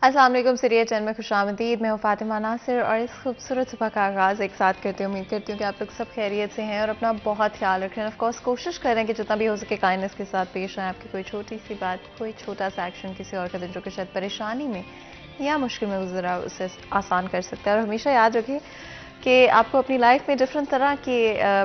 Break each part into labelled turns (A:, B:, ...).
A: अस्सलाम वालेकुम Syria channel में खुशामदीद। मैं हूँ फातिमा नासिर और इस खूबसूरत सुबह का आगाज़ एक साथ करती हूँ। उम्मीद करती हूँ कि आप लोग सब खैरियत से हैं और अपना बहुत ख्याल रखें। ऑफ कोर्स कोशिश करें कि जितना भी हो सके काइंडनेस के साथ पेश आएँ। आपकी कोई छोटी सी बात, कोई छोटा सा एक्शन किसी और का दिन जो कि शायद परेशानी में या मुश्किल में गुजरा उसे आसान कर सकता है। और हमेशा याद रखें कि आपको अपनी लाइफ में डिफरेंट तरह के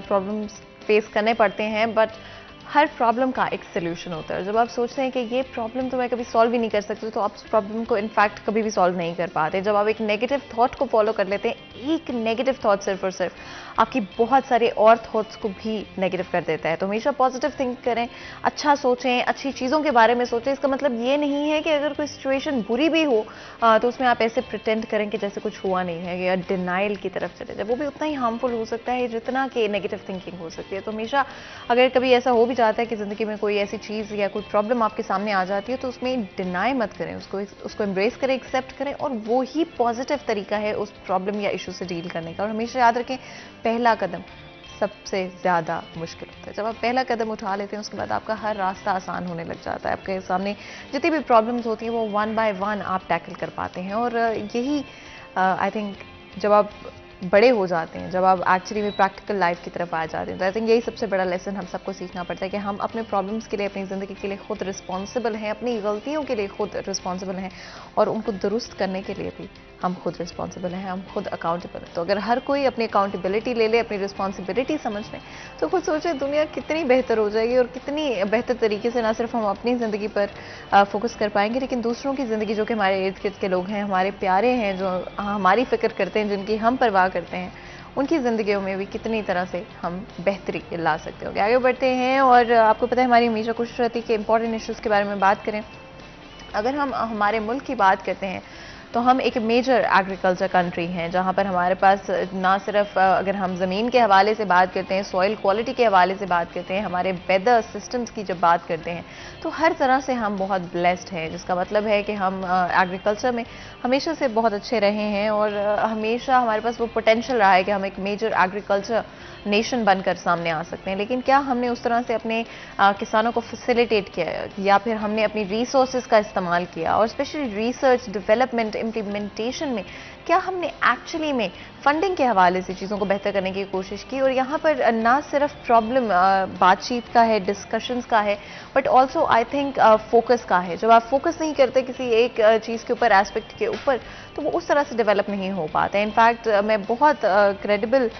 A: प्रॉब्लम्स फेस करने पड़ते हैं, बट हर प्रॉब्लम का एक सोल्यूशन होता है। जब आप सोचते हैं कि ये प्रॉब्लम तो मैं कभी सॉल्व ही नहीं कर सकती, तो आप उस प्रॉब्लम को इनफैक्ट कभी भी सॉल्व नहीं कर पाते। जब आप एक नेगेटिव थॉट को फॉलो कर लेते हैं, एक नेगेटिव थॉट सिर्फ और सिर्फ आपकी बहुत सारे और थॉट्स को भी नेगेटिव कर देता है। तो हमेशा पॉजिटिव थिंक करें, अच्छा सोचें, अच्छी चीज़ों के बारे में सोचें। इसका मतलब ये नहीं है कि अगर कोई सिचुएशन बुरी भी हो तो उसमें आप ऐसे प्रिटेंड करें कि जैसे कुछ हुआ नहीं है या डिनाइल की तरफ चले जाए। वो भी उतना ही हार्मफुल हो सकता है जितना कि नेगेटिव थिंकिंग हो सकती है। तो हमेशा अगर कभी ऐसा हो भी जाता है कि ज़िंदगी में कोई ऐसी चीज़ या कोई प्रॉब्लम आपके सामने आ जाती है, तो उसमें डिनाई मत करें, उसको एम्ब्रेस करें, एक्सेप्ट करें, और वो ही पॉजिटिव तरीका है उस प्रॉब्लम या इशू से डील करने का। और हमेशा याद रखें, पहला कदम सबसे ज़्यादा मुश्किल होता है। जब आप पहला कदम उठा लेते हैं, उसके बाद आपका हर रास्ता आसान होने लग जाता है। आपके सामने जितनी भी प्रॉब्लम्स होती हैं वो वन बाय वन आप टैकल कर पाते हैं। और यही आई थिंक जब आप बड़े हो जाते हैं, जब आप एक्चुअली में प्रैक्टिकल लाइफ की तरफ आ जाते हैं, तो आई थिंक यही सबसे बड़ा लेसन हम सबको सीखना पड़ता है कि हम अपने प्रॉब्लम्स के लिए, अपनी ज़िंदगी के लिए खुद रिस्पॉन्सिबल हैं, अपनी गलतियों के लिए खुद रिस्पॉन्सिबल हैं, और उनको दुरुस्त करने के लिए भी हम खुद रिस्पॉन्सिबल हैं, हम खुद अकाउंटेबल हैं। तो अगर हर कोई अपनी अकाउंटेबिलिटी ले ले, अपनी रिस्पॉन्सिबिलिटी समझ लें, तो खुद सोचे दुनिया कितनी बेहतर हो जाएगी और कितनी बेहतर तरीके से ना सिर्फ हम अपनी ज़िंदगी पर फोकस कर पाएंगे, लेकिन दूसरों की ज़िंदगी, जो कि हमारे इर्द गिर्द के लोग हैं, हमारे प्यारे हैं, जो हमारी फ़िक्र करते हैं, जिनकी हम परवाह करते हैं, उनकी ज़िंदगियों में भी कितनी तरह से हम बेहतरी ला सकते हो। आगे बढ़ते हैं। और आपको पता है, हमारी हमेशा कोशिश रहती है कि इंपॉर्टेंट इश्यूज़ के बारे में बात करें। अगर हम हमारे मुल्क की बात करते हैं, तो हम एक मेजर एग्रीकल्चर कंट्री हैं, जहां पर हमारे पास ना सिर्फ अगर हम ज़मीन के हवाले से बात करते हैं, सॉइल क्वालिटी के हवाले से बात करते हैं, हमारे वेदर सिस्टम्स की जब बात करते हैं, तो हर तरह से हम बहुत ब्लेस्ड हैं। जिसका मतलब है कि हम एग्रीकल्चर में हमेशा से बहुत अच्छे रहे हैं, और हमेशा हमारे पास वो पोटेंशियल रहा है कि हम एक मेजर एग्रीकल्चर नेशन बनकर सामने आ सकते हैं। लेकिन क्या हमने उस तरह से अपने किसानों को फैसिलिटेट किया, या फिर हमने अपनी रिसोर्सेज का इस्तेमाल किया, और स्पेशली रिसर्च, डेवलपमेंट, इम्प्लीमेंटेशन में क्या हमने एक्चुअली में फंडिंग के हवाले से चीज़ों को बेहतर करने की कोशिश की? और यहाँ पर ना सिर्फ प्रॉब्लम बातचीत का है, डिस्कशंस का है, but also I think focus का है। जब आप फोकस नहीं करते किसी एक चीज़ के ऊपर, एस्पेक्ट के ऊपर, तो वो उस तरह से डेवलप नहीं हो पाता है। इनफैक्ट मैं बहुत क्रेडिबल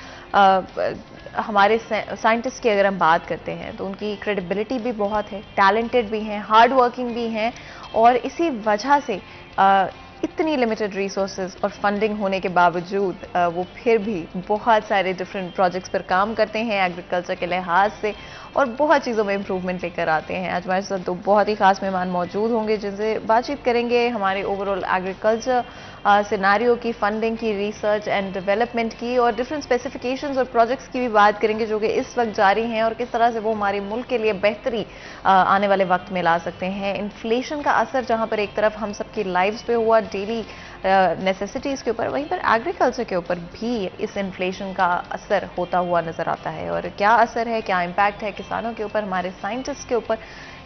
A: हमारे साइंटिस्ट की अगर हम बात करते हैं, तो उनकी क्रेडिबिलिटी भी बहुत है, टैलेंटेड भी हैं, हार्ड वर्किंग भी हैं, और इसी वजह से इतनी लिमिटेड रिसोर्सेज और फंडिंग होने के बावजूद वो फिर भी बहुत सारे डिफरेंट प्रोजेक्ट्स पर काम करते हैं एग्रीकल्चर के लिहाज से, और बहुत चीज़ों में इम्प्रूवमेंट लेकर आते हैं। आज हमारे साथ दो बहुत ही खास मेहमान मौजूद होंगे, जिनसे बातचीत करेंगे हमारे ओवरऑल एग्रीकल्चर सिनारियो की, फंडिंग की, रिसर्च एंड डेवलपमेंट की, और डिफरेंट स्पेसिफिकेशंस और प्रोजेक्ट्स की भी बात करेंगे जो कि इस वक्त जारी हैं, और किस तरह से वो हमारे मुल्क के लिए बेहतरी आने वाले वक्त में ला सकते हैं। इन्फ्लेशन का असर जहां पर एक तरफ हम सबकी लाइफ्स पे हुआ, डेली नेसेसिटीज़ के ऊपर, वहीं पर एग्रीकल्चर के ऊपर भी इस इन्फ्लेशन का असर होता हुआ नज़र आता है। और क्या असर है, क्या इम्पैक्ट है किसानों के ऊपर, हमारे साइंटिस्ट के ऊपर,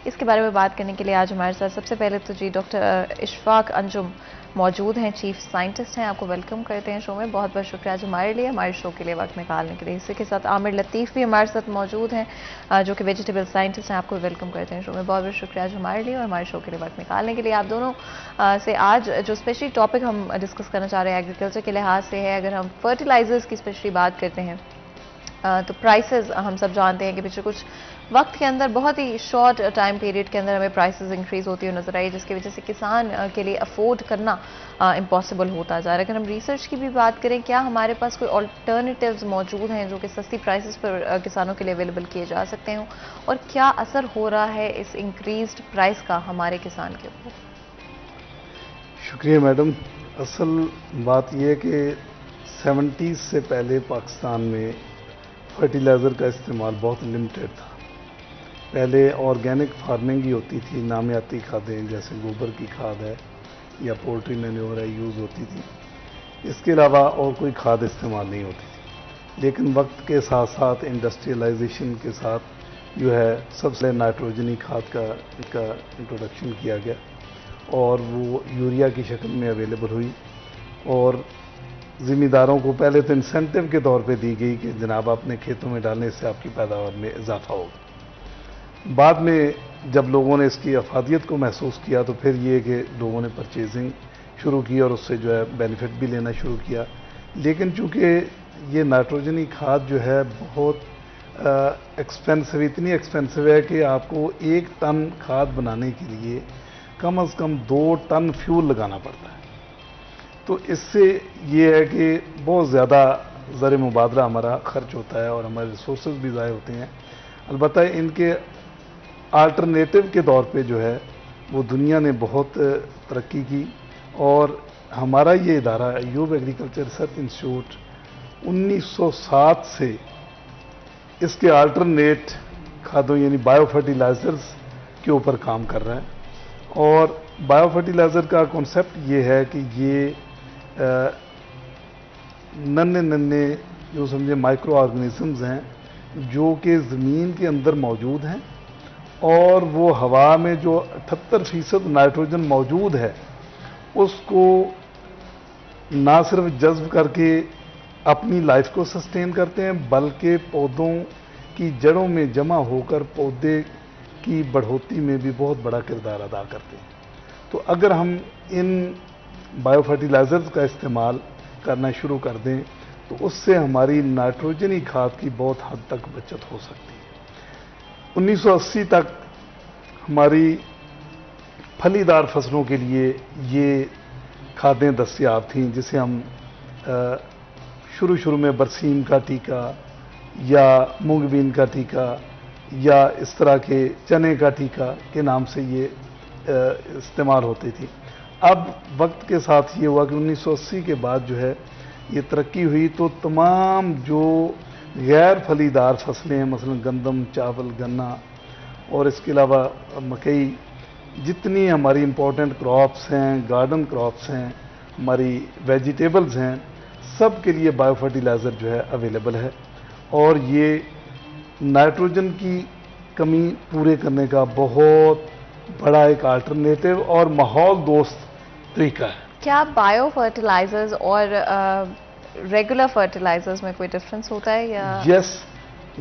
A: इसके बारे में बात करने के लिए आज हमारे साथ सबसे पहले तो जी डॉक्टर इशफाक अंजुम मौजूद हैं, चीफ साइंटिस्ट हैं। आपको वेलकम करते हैं शो में। बहुत बहुत शुक्रिया आज हमारे शो के लिए वक्त निकालने के लिए। इसी के साथ आमिर लतीफ़ भी हमारे साथ मौजूद हैं, जो कि वेजिटेबल साइंटिस्ट हैं। आपको वेलकम करते हैं शो में। बहुत बहुत शुक्रिया आज और हमारे शो के लिए वक्त निकालने के लिए। आप दोनों से आज जो स्पेशली टॉपिक हम डिस्कस करना चाह रहे हैं एग्रीकल्चर के लिहाज से है। अगर हम फर्टिलाइजर्स की स्पेशली बात करते हैं, तो प्राइसेस हम सब जानते हैं कि पिछले कुछ वक्त के अंदर, बहुत ही शॉर्ट टाइम पीरियड के अंदर हमें प्राइसेस इंक्रीज होती हुई नजर आई, जिसकी वजह से किसान के लिए अफोर्ड करना इम्पॉसिबल होता जा रहा है। अगर हम रिसर्च की भी बात करें, क्या हमारे पास कोई ऑल्टरनेटिव्स मौजूद हैं जो कि सस्ती प्राइसेस पर किसानों के लिए अवेलेबल किए जा सकते हों, और क्या असर हो रहा है इस इंक्रीज्ड प्राइस का हमारे किसान के ऊपर?
B: शुक्रिया मैडम। असल बात यह है कि 70s से पहले पाकिस्तान में फर्टिलाइज़र का इस्तेमाल बहुत लिमिटेड था। पहले ऑर्गेनिक फार्मिंग ही होती थी, नामियाती खादें जैसे गोबर की खाद है या पोल्ट्री मैन्योर है यूज़ होती थी। इसके अलावा और कोई खाद इस्तेमाल नहीं होती थी। लेकिन वक्त के साथ साथ इंडस्ट्रियलाइजेशन के साथ जो है सबसे नाइट्रोजनी खाद का इंट्रोडक्शन किया गया, और वो यूरिया की शक्ल में अवेलेबल हुई और ज़िम्मेदारों को पहले तो इंसेंटिव के तौर पे दी गई कि जनाब अपने खेतों में डालने से आपकी पैदावार में इजाफा होगा। बाद में जब लोगों ने इसकी अफादियत को महसूस किया तो फिर ये कि लोगों ने परचेजिंग शुरू की और उससे जो है बेनिफिट भी लेना शुरू किया। लेकिन चूंकि ये नाइट्रोजनी खाद जो है बहुत एक्सपेंसिव, इतनी एक्सपेंसिव है कि आपको 1 टन खाद बनाने के लिए कम से कम 2 टन फ्यूल लगाना पड़ता है। तो इससे ये है कि बहुत ज़्यादा ज़र मुबादला हमारा खर्च होता है और हमारे रिसोर्सेज भी ज़ाय होते हैं। अलबत्ता इनके अल्टरनेटिव के तौर पे जो है वो दुनिया ने बहुत तरक्की की और हमारा ये इदारा अयूब एग्रीकल्चर रिसर्च इंस्टीट्यूट 1907 से इसके अल्टरनेट खादों यानी बायो फर्टिलाइजर्स के ऊपर काम कर रहा है। और बायो फर्टिलाइज़र का कॉन्सेप्ट ये है कि ये नन्हे नन्हे जो समझे माइक्रो ऑर्गेनिजम्स हैं जो कि ज़मीन के अंदर मौजूद हैं और वो हवा में जो 78% नाइट्रोजन मौजूद है उसको ना सिर्फ जज्ब करके अपनी लाइफ को सस्टेन करते हैं बल्कि पौधों की जड़ों में जमा होकर पौधे की बढ़ोतरी में भी बहुत बड़ा किरदार अदा करते हैं। तो अगर हम इन बायो फर्टिलाइजर्स का इस्तेमाल करना शुरू कर दें तो उससे हमारी नाइट्रोजनी खाद की बहुत हद तक बचत हो सकती है। 1980 तक हमारी फलीदार फसलों के लिए ये खादें दस्तयाब थीं जिसे हम शुरू में बरसीम का टीका या मूंगबीन का टीका या इस तरह के चने का टीका के नाम से ये इस्तेमाल होती थी। अब वक्त के साथ ये हुआ कि 1980 के बाद जो है ये तरक्की हुई तो तमाम जो गैर फलीदार फसलें हैं मसलन गंदम, चावल, गन्ना और इसके अलावा मकई, जितनी हमारी इम्पोर्टेंट क्रॉप्स हैं, गार्डन क्रॉप्स हैं, हमारी वेजिटेबल्स हैं, सब के लिए बायो फर्टिलाइज़र जो है अवेलेबल है और ये नाइट्रोजन की कमी पूरे करने का बहुत बड़ा एक अल्टरनेटिव और माहौल दोस्त तरीका है।
A: क्या बायो फर्टिलाइजर्स और रेगुलर फर्टिलाइजर्स में कोई डिफरेंस होता है या?
B: यस,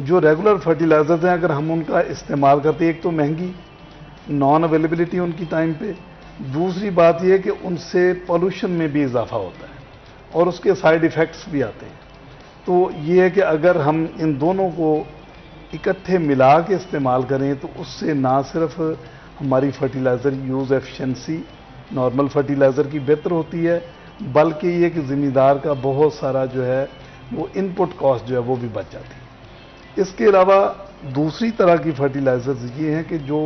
B: जो रेगुलर फर्टिलाइजर्स हैं अगर हम उनका इस्तेमाल करते हैं एक तो महंगी, नॉन अवेलेबिलिटी उनकी टाइम पे, दूसरी बात यह है कि उनसे पोल्यूशन में भी इजाफा होता है और उसके साइड इफ़ेक्ट्स भी आते हैं। तो ये है कि अगर हम इन दोनों को इकट्ठे मिला के इस्तेमाल करें तो उससे ना सिर्फ हमारी fertiliser use efficiency normal fertiliser की बेहतर होती है बल्कि ये कि ज़िम्मेदार का बहुत सारा जो है वो इनपुट कॉस्ट जो है वो भी बच जाती है। इसके अलावा दूसरी तरह की फर्टिलाइज़र्स ये हैं कि जो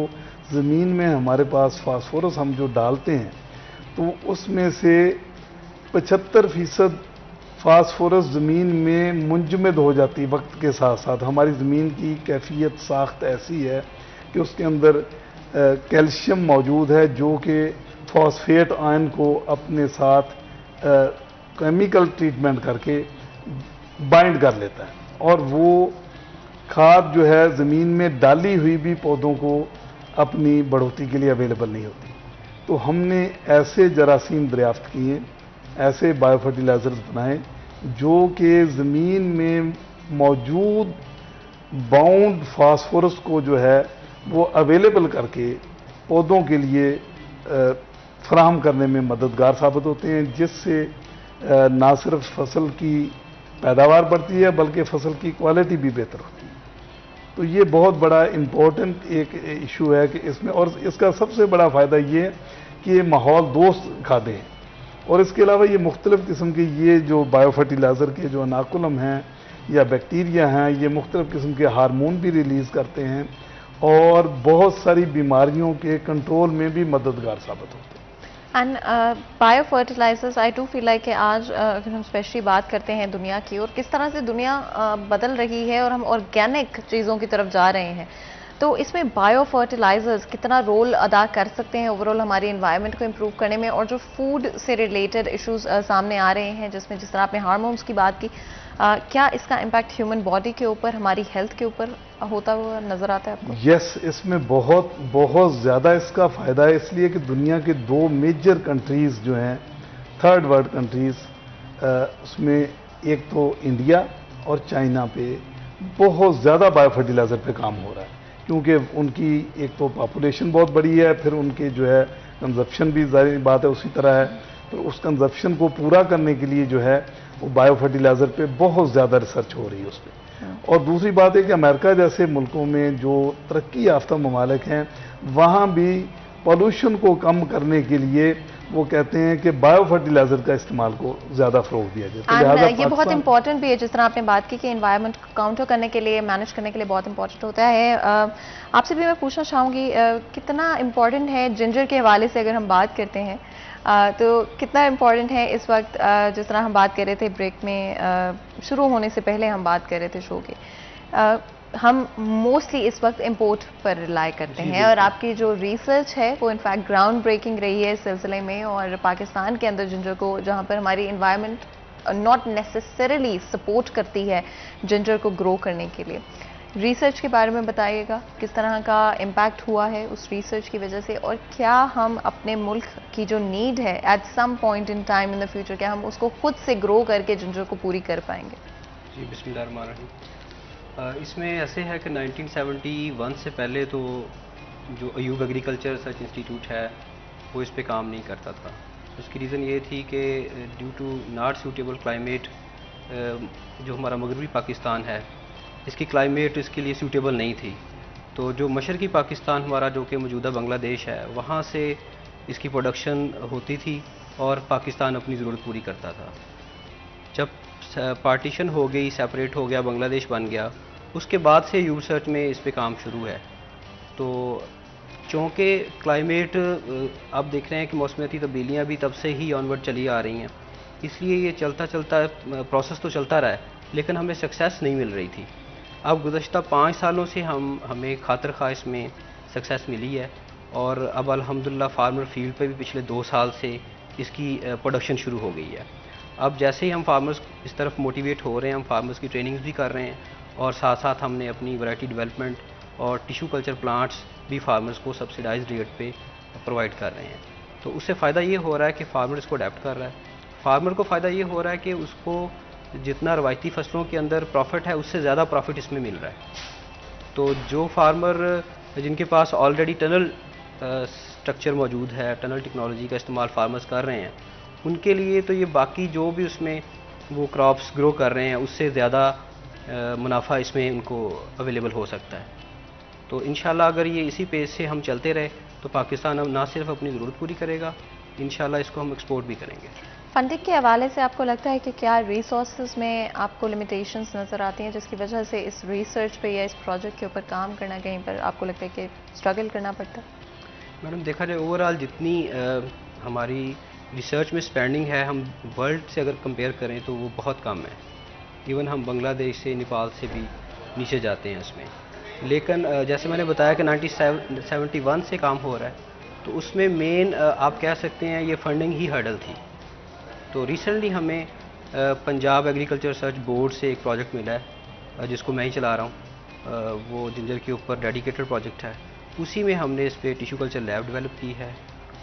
B: ज़मीन में हमारे पास फास्फोरस हम जो डालते हैं तो उसमें से 75% फास्फोरस ज़मीन में मुंजमद हो जाती है वक्त के साथ साथ। हमारी ज़मीन की कैफियत साख्त ऐसी है कि उसके अंदर कैल्शियम मौजूद है जो कि फॉस्फेट आयन को अपने साथ केमिकल ट्रीटमेंट करके बाइंड कर लेता है और वो खाद जो है ज़मीन में डाली हुई भी पौधों को अपनी बढ़ोतरी के लिए अवेलेबल नहीं होती। तो हमने ऐसे जरासीम दरियाफ्त किए, ऐसे बायो फर्टिलाइज़र्स बनाए जो कि ज़मीन में मौजूद बाउंड फास्फोरस को जो है वो अवेलेबल करके पौधों के लिए फराहम करने में मददगार साबित होते हैं जिससे ना सिर्फ फसल की पैदावार बढ़ती है बल्कि फसल की क्वालिटी भी बेहतर होती है। तो ये बहुत बड़ा इम्पोर्टेंट एक इशू है कि इसमें, और इसका सबसे बड़ा फ़ायदा ये है कि ये माहौल दोस्त खादें हैं और इसके अलावा ये मुख्तलिफ़ किस्म के ये जो बायो फर्टिलाइज़र के जो अनाकुलम हैं या बैक्टीरिया हैं ये मुख्तलिफ़ किस्म के हार्मोन भी रिलीज़ करते हैं और बहुत सारी बीमारियों के कंट्रोल में भी मददगार साबित होते हैं।
A: And bio fertilizers I do feel like कि आज अगर हम स्पेशली बात करते हैं दुनिया की और किस तरह से दुनिया बदल रही है और हम ऑर्गेनिक चीज़ों की तरफ जा रहे हैं तो इसमें बायो फर्टिलाइजर्स कितना रोल अदा कर सकते हैं ओवरऑल हमारे इन्वायरमेंट को इम्प्रूव करने में, और जो फूड से रिलेटेड इश्यूज सामने आ रहे हैं जिसमें जिस तरह आपने हार्मोन्स की बात की, क्या इसका इम्पैक्ट ह्यूमन बॉडी के ऊपर, हमारी हेल्थ के ऊपर होता हुआ नजर आता है आपको?
B: यस, इसमें बहुत बहुत ज़्यादा इसका फ़ायदा है, इसलिए कि दुनिया के 2 मेजर कंट्रीज़ जो हैं, थर्ड वर्ल्ड कंट्रीज़, उसमें एक तो इंडिया और चाइना पे बहुत ज़्यादा बायो फर्टिलाइज़र पे काम हो रहा है, क्योंकि उनकी एक तो पॉपुलेशन बहुत बड़ी है, फिर उनके जो है कंजप्शन भी ज़ाहिर बात है उसी तरह है, तो उस कंजप्शन को पूरा करने के लिए जो है वो बायो फर्टिलाइज़र पे बहुत ज़्यादा रिसर्च हो रही है उस पर। और दूसरी बात है कि अमेरिका जैसे मुल्कों में जो तरक्की याफ्ता ममालिक हैं, वहाँ भी पॉल्यूशन को कम करने के लिए वो कहते हैं कि बायो फर्टिलाइजर का इस्तेमाल को ज़्यादा फ़रोग़ दिया जाए।
A: तो ये बहुत इंपॉर्टेंट भी है, जिस तरह आपने बात की कि एनवायरनमेंट को काउंटर करने के लिए, मैनेज करने के लिए बहुत इंपॉर्टेंट होता है। आपसे भी मैं पूछना चाहूँगी, कितना इंपॉर्टेंट है जिंजर के हवाले से अगर हम बात करते हैं, तो कितना इम्पॉर्टेंट है इस वक्त, जिस तरह हम बात कर रहे थे ब्रेक में, शुरू होने से पहले हम बात कर रहे थे शो के, हम मोस्टली इस वक्त इंपोर्ट पर रिलाई करते हैं, और आपकी जो रिसर्च है वो इनफैक्ट ग्राउंड ब्रेकिंग रही है इस सिलसिले में, और पाकिस्तान के अंदर जिंजर को, जहाँ पर हमारी इन्वायरमेंट नॉट नेसेसरली सपोर्ट करती है जिंजर को ग्रो करने के लिए, रिसर्च के बारे में बताइएगा, किस तरह का इम्पैक्ट हुआ है उस रिसर्च की वजह से, और क्या हम अपने मुल्क की जो नीड है at some point in time in the future, क्या हम उसको खुद से ग्रो करके जिंजर को पूरी कर पाएंगे?
C: जी, बिस्मिल्लाहिर्रहमानिर्रहीम। इसमें ऐसे है कि 1971 से पहले तो जो अयूब एग्रीकल्चर रिसर्च इंस्टीट्यूट है वो इस पे काम नहीं करता था। उसकी रीज़न ये थी कि due to not suitable climate, जो हमारा मगरबी पाकिस्तान है इसकी क्लाइमेट इसके लिए सूटेबल नहीं थी। तो जो मशरकी पाकिस्तान हमारा, जो कि मौजूदा बांग्लादेश है, वहाँ से इसकी प्रोडक्शन होती थी और पाकिस्तान अपनी ज़रूरत पूरी करता था। जब पार्टीशन हो गई, सेपरेट हो गया, बांग्लादेश बन गया, उसके बाद से यू रिसर्च में इस पे काम शुरू है। तो चूँकि क्लाइमेट आप देख रहे हैं कि मौसमियाती तब्दीलियाँ भी तब से ही ऑनवर्ड चली आ रही हैं, इसलिए ये चलता चलता प्रोसेस तो चलता रहा है, लेकिन हमें सक्सेस नहीं मिल रही थी। अब गुज़श्ता 5 सालों से हमें खातिर खा इसमें सक्सेस मिली है, और अब अल्हम्दुलिल्लाह फार्मर फील्ड पे भी पिछले 2 साल से इसकी प्रोडक्शन शुरू हो गई है। अब जैसे ही हम फार्मर्स इस तरफ मोटिवेट हो रहे हैं, हम फार्मर्स की ट्रेनिंग्स भी कर रहे हैं, और साथ साथ हमने अपनी वैरायटी डेवलपमेंट और टिश्यू कल्चर प्लांट्स भी फार्मर्स को सब्सिडाइज्ड रेट पे प्रोवाइड कर रहे हैं। तो उससे फ़ायदा ये हो रहा है कि फार्मर इसको अडेप्ट कर रहा है। फार्मर को फ़ायदा ये हो रहा है कि उसको जितना रवायती फसलों के अंदर प्रॉफिट है, उससे ज़्यादा प्रॉफिट इसमें मिल रहा है। तो जो फार्मर जिनके पास ऑलरेडी टनल स्ट्रक्चर मौजूद है, टनल टेक्नोलॉजी का इस्तेमाल फार्मर्स कर रहे हैं, उनके लिए तो ये बाकी जो भी उसमें वो क्रॉप्स ग्रो कर रहे हैं उससे ज़्यादा मुनाफा इसमें उनको अवेलेबल हो सकता है। तो इंशाल्लाह अगर ये इसी पेस से हम चलते रहे तो पाकिस्तान अब ना सिर्फ अपनी ज़रूरत पूरी करेगा, इंशाल्लाह इसको हम एक्सपोर्ट भी करेंगे।
A: फंडिंग के हवाले से आपको लगता है कि क्या रिसोर्सेज में आपको लिमिटेशंस नज़र आती हैं, जिसकी वजह से इस रिसर्च पे या इस प्रोजेक्ट के ऊपर काम करना कहीं पर आपको लगता है कि स्ट्रगल करना पड़ता है?
C: मैडम, देखा जाए ओवरऑल जितनी हमारी रिसर्च में स्पेंडिंग है, हम वर्ल्ड से अगर कंपेयर करें तो वो बहुत कम है। इवन हम बांग्लादेश से, नेपाल से भी नीचे जाते हैं इसमें। लेकिन जैसे मैंने बताया कि 1971 से काम हो रहा है, तो उसमें मेन आप कह सकते हैं ये फंडिंग ही हर्डल थी। तो रिसेंटली हमें पंजाब एग्रीकल्चर रिसर्च बोर्ड से एक प्रोजेक्ट मिला है, जिसको मैं ही चला रहा हूँ। वो जिंजर के ऊपर डेडिकेटेड प्रोजेक्ट है। उसी में हमने इस पर टिश्यू कल्चर लैब डेवलप की है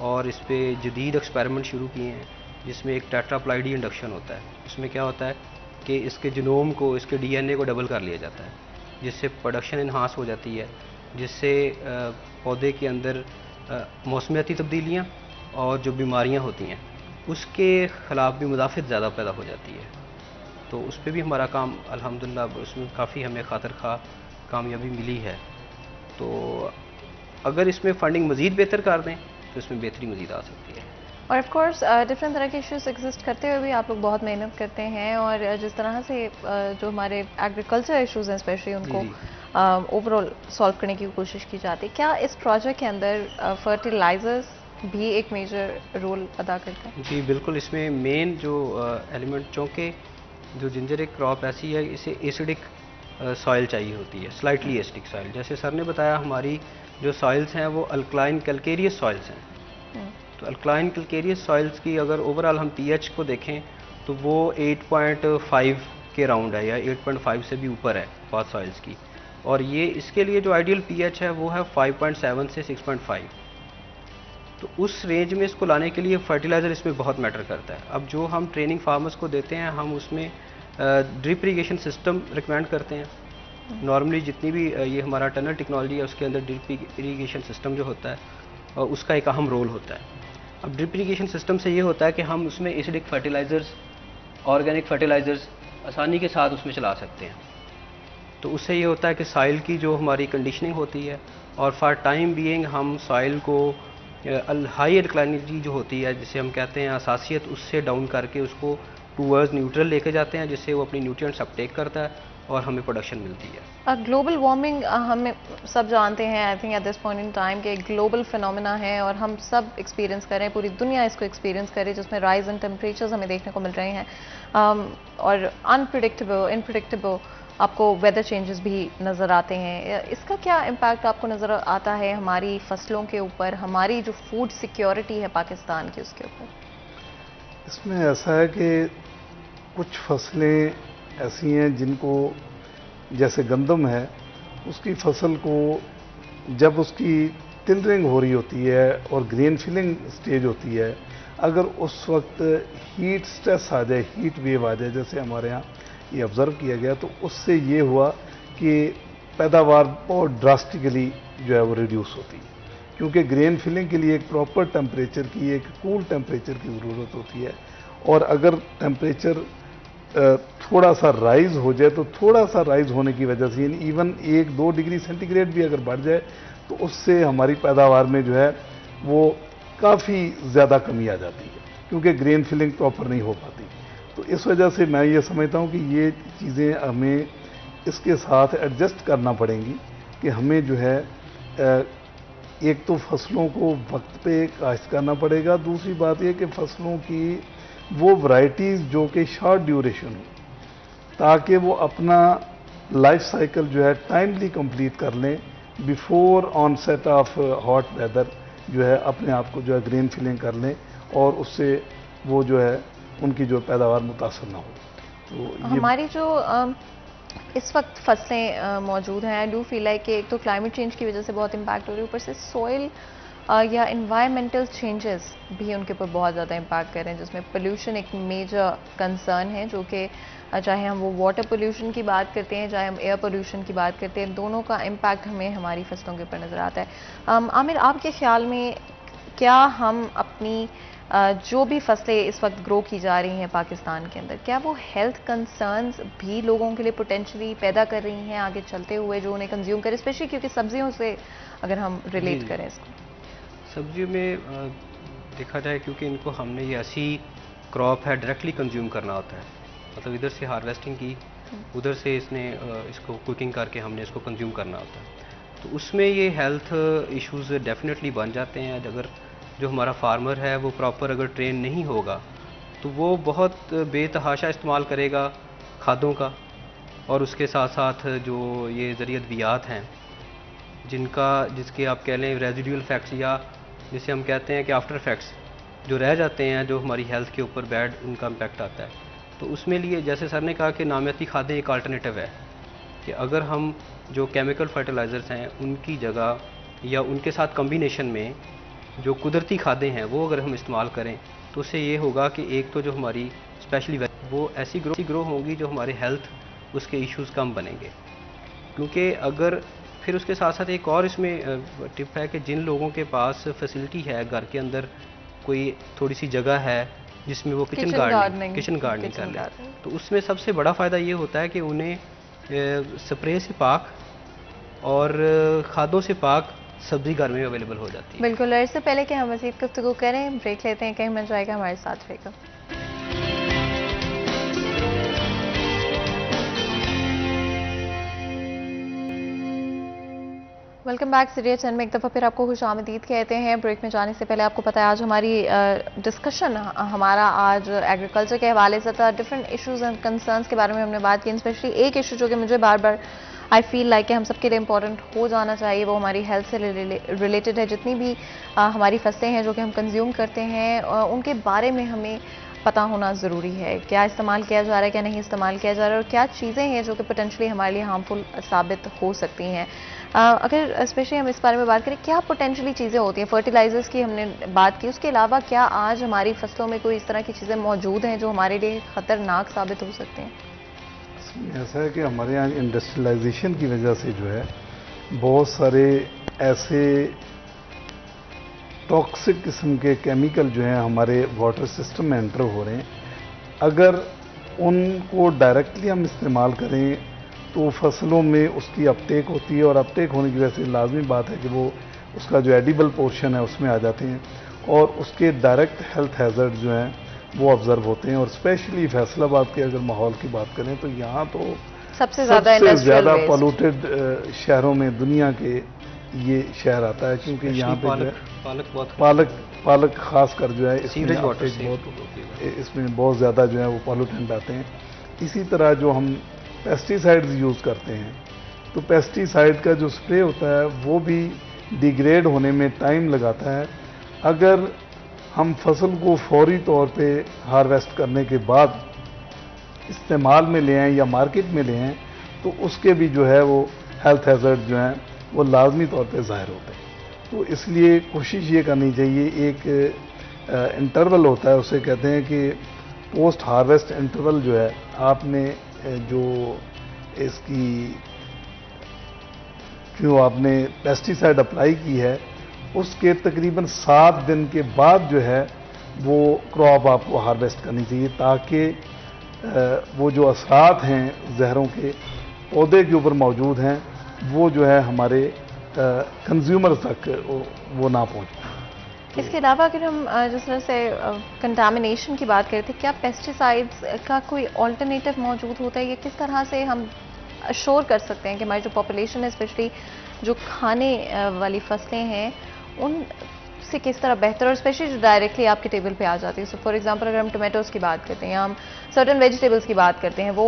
C: और इस पर जदीद एक्सपेरिमेंट शुरू किए हैं, जिसमें एक टेट्राप्लाइडी इंडक्शन होता है। उसमें क्या होता है कि इसके जीनोम को, इसके डीएनए को डबल कर लिया जाता है, जिससे प्रोडक्शन इन्हांस हो जाती है, जिससे पौधे के अंदर मौसमियाती तब्दीलियाँ और जो बीमारियाँ होती हैं उसके ख़िलाफ़ भी मुदाफ़त ज़्यादा पैदा हो जाती है। तो उस पर भी हमारा काम अल्हम्दुलिल्लाह उसमें काफ़ी हमें खातिर खा कामयाबी मिली है। तो अगर इसमें फ़ंडिंग मज़ीद बेहतर कर दें तो इसमें बेहतरी मज़ीद आ सकती है।
A: और ऑफ कोर्स डिफरेंट तरह के इश्यूज एग्जिस्ट करते हुए भी आप लोग बहुत मेहनत करते हैं, और जिस तरह से जो हमारे एग्रीकल्चर इश्यूज हैं स्पेशली उनको ओवरऑल सॉल्व करने की कोशिश की जाती है, क्या इस प्रोजेक्ट के अंदर फर्टिलाइजर्स भी एक मेजर रोल अदा करता है?
C: जी बिल्कुल, इसमें मेन जो एलिमेंट, चूँकि जो जिंजर एक क्रॉप ऐसी है, इसे एसिडिक सॉइल चाहिए होती है, स्लाइटली एसिडिक सॉइल। जैसे सर ने बताया, हमारी जो सॉइल्स हैं वो अल्कलाइन कैल्केरियस सॉइल्स हैं। तो अल्कलाइन कैल्केरियस सॉइल्स की अगर ओवरऑल हम पीएच को देखें तो वो 8.5 के राउंड है, या 8.5 से भी ऊपर है बहुत सॉइल्स की। और ये इसके लिए जो आइडियल पीएच है वो है 5.7 से 6.5। तो उस रेंज में इसको लाने के लिए फर्टिलाइज़र इसमें बहुत मैटर करता है। अब जो हम ट्रेनिंग फार्मर्स को देते हैं, हम उसमें ड्रिप इरीगेशन सिस्टम रिकमेंड करते हैं। नॉर्मली जितनी भी ये हमारा टनल टेक्नोलॉजी है उसके अंदर ड्रिप इरीगेशन सिस्टम जो होता है उसका एक अहम रोल होता है। अब ड्रिप इरीगेशन सिस्टम से ये होता है कि हम उसमें एसिडिक फर्टिलाइज़र्स, ऑर्गेनिक फर्टिलाइज़र्स आसानी के साथ उसमें चला सकते हैं। तो उससे ये होता है कि सॉइल की जो हमारी कंडीशनिंग होती है, और फॉर टाइम बीइंग हम सॉइल को हाई एल्कलाइनिटी जो होती है, जिसे हम कहते हैं असासियत, उससे डाउन करके उसको टूवर्ड्स न्यूट्रल लेके जाते हैं, जिससे वो अपनी न्यूट्रिएंट्स अपटेक करता है और हमें प्रोडक्शन मिलती है।
A: ग्लोबल वार्मिंग हम सब जानते हैं, I think at this point in time के ग्लोबल फिनोमेना है और हम सब एक्सपीरियंस कर रहे हैं, पूरी दुनिया इसको एक्सपीरियंस कर रही है, जिसमें राइज इन टेम्परेचर्स हमें देखने को मिल रहे हैं और अनप्रिडिक्टेबल इनप्रिडिक्टेबल आपको वेदर चेंजेस भी नज़र आते हैं। इसका क्या इम्पैक्ट आपको नज़र आता है हमारी फसलों के ऊपर, हमारी जो फूड सिक्योरिटी है पाकिस्तान की, उसके ऊपर?
B: इसमें ऐसा है कि कुछ फसलें ऐसी हैं जिनको, जैसे गंदम है, उसकी फसल को जब उसकी टिलरिंग हो रही होती है और ग्रेन फिलिंग स्टेज होती है, अगर उस वक्त हीट स्ट्रेस आ जाए, हीट वेव आ जाए, जैसे हमारे यहाँ ये ऑब्ज़र्व किया गया, तो उससे ये हुआ कि पैदावार बहुत ड्रास्टिकली जो है वो रिड्यूस होती है, क्योंकि ग्रेन फिलिंग के लिए एक प्रॉपर टेम्परेचर की, एक कूल टेम्परेचर की ज़रूरत होती है। और अगर टेम्परेचर थोड़ा सा राइज हो जाए, तो थोड़ा सा राइज होने की वजह से इवन 1-2 डिग्री सेंटीग्रेड भी अगर बढ़ जाए, तो उससे हमारी पैदावार में जो है वो काफ़ी ज़्यादा कमी आ जाती है, क्योंकि ग्रेन फिलिंग प्रॉपर नहीं हो पाती। तो इस वजह से मैं ये समझता हूँ कि ये चीज़ें हमें इसके साथ एडजस्ट करना पड़ेंगी कि हमें जो है एक तो फसलों को वक्त पे काश्त करना पड़ेगा, दूसरी बात यह कि फसलों की वो वैरायटीज़ जो कि शॉर्ट ड्यूरेशन हो, ताकि वो अपना लाइफ साइकिल जो है टाइमली कंप्लीट कर लें, before onset of hot weather जो है अपने आप को जो है ग्रेन फिलिंग कर लें, और उससे वो जो है उनकी जो पैदावार मुतासर ना हो। तो
A: हमारी जो इस वक्त फसलें मौजूद हैं, आई डू फील लाइक कि एक तो क्लाइमेट चेंज की वजह से बहुत इम्पैक्ट हो रही है, ऊपर से सॉइल या इन्वायरमेंटल चेंजेस भी उनके ऊपर बहुत ज़्यादा इम्पैक्ट कर रहे हैं, जिसमें पोल्यूशन एक मेजर कंसर्न है, जो कि चाहे हम वो वाटर पोल्यूशन की बात करते हैं, चाहे हम एयर पोल्यूशन की बात करते हैं, दोनों का इम्पैक्ट हमें हमारी फसलों के ऊपर नज़र आता है। आमिर, आपके ख्याल में क्या हम अपनी जो भी फसलें इस वक्त ग्रो की जा रही हैं पाकिस्तान के अंदर, क्या वो हेल्थ कंसर्न्स भी लोगों के लिए पोटेंशली पैदा कर रही हैं आगे चलते हुए, जो उन्हें कंज्यूम करें, स्पेशली क्योंकि सब्जियों से अगर हम रिलेट करें इसको?
C: सब्जियों में देखा जाए, क्योंकि इनको हमने ये ऐसी क्रॉप है डायरेक्टली कंज्यूम करना होता है, मतलब इधर से हार्वेस्टिंग की, उधर से इसको कुकिंग करके हमने इसको कंज्यूम करना होता है, तो उसमें ये हेल्थ इश्यूज डेफिनेटली बन जाते हैं। अगर जो हमारा फार्मर है वो प्रॉपर अगर ट्रेन नहीं होगा, तो वो बहुत बेतहाशा इस्तेमाल करेगा खादों का, और उसके साथ साथ जो ये ज़रिए अद्वियात हैं जिसके आप कह लें रेजिडुअल इफेक्ट्स, या जिसे हम कहते हैं कि आफ्टर इफेक्ट्स जो रह जाते हैं, जो हमारी हेल्थ के ऊपर बैड उनका इम्पैक्ट आता है। तो उसमें लिए जैसे सर ने कहा कि नामियाती खादें एक अल्टरनेटिव है, कि अगर हम जो केमिकल फर्टिलाइज़र्स हैं उनकी जगह या उनके साथ कम्बिनेशन में जो कुदरती खादें हैं वो अगर हम इस्तेमाल करें, तो उससे ये होगा कि एक तो जो हमारी स्पेशली वो ऐसी ग्रो होंगी जो हमारे हेल्थ उसके इश्यूज़ कम बनेंगे। क्योंकि अगर फिर उसके साथ साथ एक और इसमें टिप है कि जिन लोगों के पास फैसिलिटी है, घर के अंदर कोई थोड़ी सी जगह है जिसमें वो किचन गार्डनिंग कर ले, तो उसमें सबसे बड़ा फ़ायदा ये होता है कि उन्हें स्प्रे से पाक और खादों से पाक सब्जी घर में अवेलेबल हो जाती है।
A: बिल्कुल। इससे पहले कि हम मज़ीद गुफ्तगू करें, ब्रेक लेते हैं, कहीं मिल जाएगा, हमारे साथ रहेगा। वेलकम बैक सीरिया 10 में एक दफ़ा फिर आपको खुशामदीद कहते हैं। ब्रेक में जाने से पहले आपको पता है आज हमारी डिस्कशन हमारा आज एग्रीकल्चर के हवाले से था। डिफरेंट इश्यूज एंड कंसर्न्स के बारे में हमने बात की। स्पेशली एक इशू जो कि मुझे बार बार आई फील लाइक कि हम सबके लिए इम्पॉर्टेंट हो जाना चाहिए, वो हमारी हेल्थ से रिलेटेड है। जितनी भी हमारी फसलें हैं जो कि हम कंज्यूम करते हैं उनके बारे में हमें पता होना ज़रूरी है। क्या इस्तेमाल किया जा रहा है, क्या नहीं इस्तेमाल किया जा रहा है, और क्या चीज़ें हैं जो कि पोटेंशली हमारे लिए हार्मफुल साबित हो सकती हैं। अगर स्पेशली हम इस बारे में बात करें, क्या पोटेंशली चीज़ें होती हैं? फर्टिलाइजर्स की हमने बात की, उसके अलावा क्या आज हमारी फसलों में कोई इस तरह की चीज़ें मौजूद हैं जो हमारे लिए ख़तरनाक साबित हो सकती हैं?
B: ऐसा है कि हमारे यहाँ इंडस्ट्रियलाइजेशन की वजह से जो है बहुत सारे ऐसे टॉक्सिक किस्म के केमिकल जो हैं हमारे वाटर सिस्टम में एंटर हो रहे हैं। अगर उनको डायरेक्टली हम इस्तेमाल करें तो फसलों में उसकी अपटेक होती है, और अपटेक होने की वजह से लाजमी बात है कि वो उसका जो एडिबल पोर्शन है उसमें आ जाते हैं, और उसके डायरेक्ट हेल्थ हैजर्ड जो हैं वो ऑब्जर्व होते हैं। और स्पेशली फैसलाबाद के अगर माहौल की बात करें तो यहाँ तो सबसे ज़्यादा पॉल्यूटेड शहरों में दुनिया के ये शहर आता है, क्योंकि यहाँ पे जो है पालक खास कर जो है इसमें बहुत ज़्यादा जो है वो पॉल्यूटेंट आते हैं। इसी तरह जो हम पेस्टिसाइड्स यूज़ करते हैं, तो पेस्टिसाइड का जो स्प्रे होता है वो भी डिग्रेड होने में टाइम लगाता है। अगर हम फसल को फौरी तौर पे हार्वेस्ट करने के बाद इस्तेमाल में ले आएँ या मार्केट में ले आएँ तो उसके भी जो है वो हेल्थ हैजर्ड जो हैं वो लाजमी तौर पे ज़ाहिर होते हैं। तो इसलिए कोशिश ये करनी चाहिए, एक इंटरवल होता है उसे कहते हैं कि पोस्ट हार्वेस्ट इंटरवल जो है, आपने जो इसकी जो आपने पेस्टिसाइड अप्लाई की है उसके तकरीबन 7 दिन के बाद जो है वो क्रॉप आपको हार्वेस्ट करनी चाहिए, ताकि वो जो असरात हैं जहरों के पौधे के ऊपर मौजूद हैं वो जो है हमारे कंज्यूमर तक वो ना पहुँचे।
A: इसके अलावा अगर हम जिस तरह से कंटामिनेशन की बात करते हैं, क्या पेस्टिसाइड्स का कोई ऑल्टरनेटिव मौजूद होता है? या किस तरह से हम अश्योर कर सकते हैं कि हमारी जो पॉपुलेशन है, स्पेशली जो खाने वाली फसलें हैं, उन से किस तरह बेहतर, और स्पेशली जो डायरेक्टली आपके टेबल पे आ जाती है? सो फॉर एग्जांपल अगर हम टोमेटोज़ की बात करते हैं या हम सर्टन वेजिटेबल्स की बात करते हैं, वो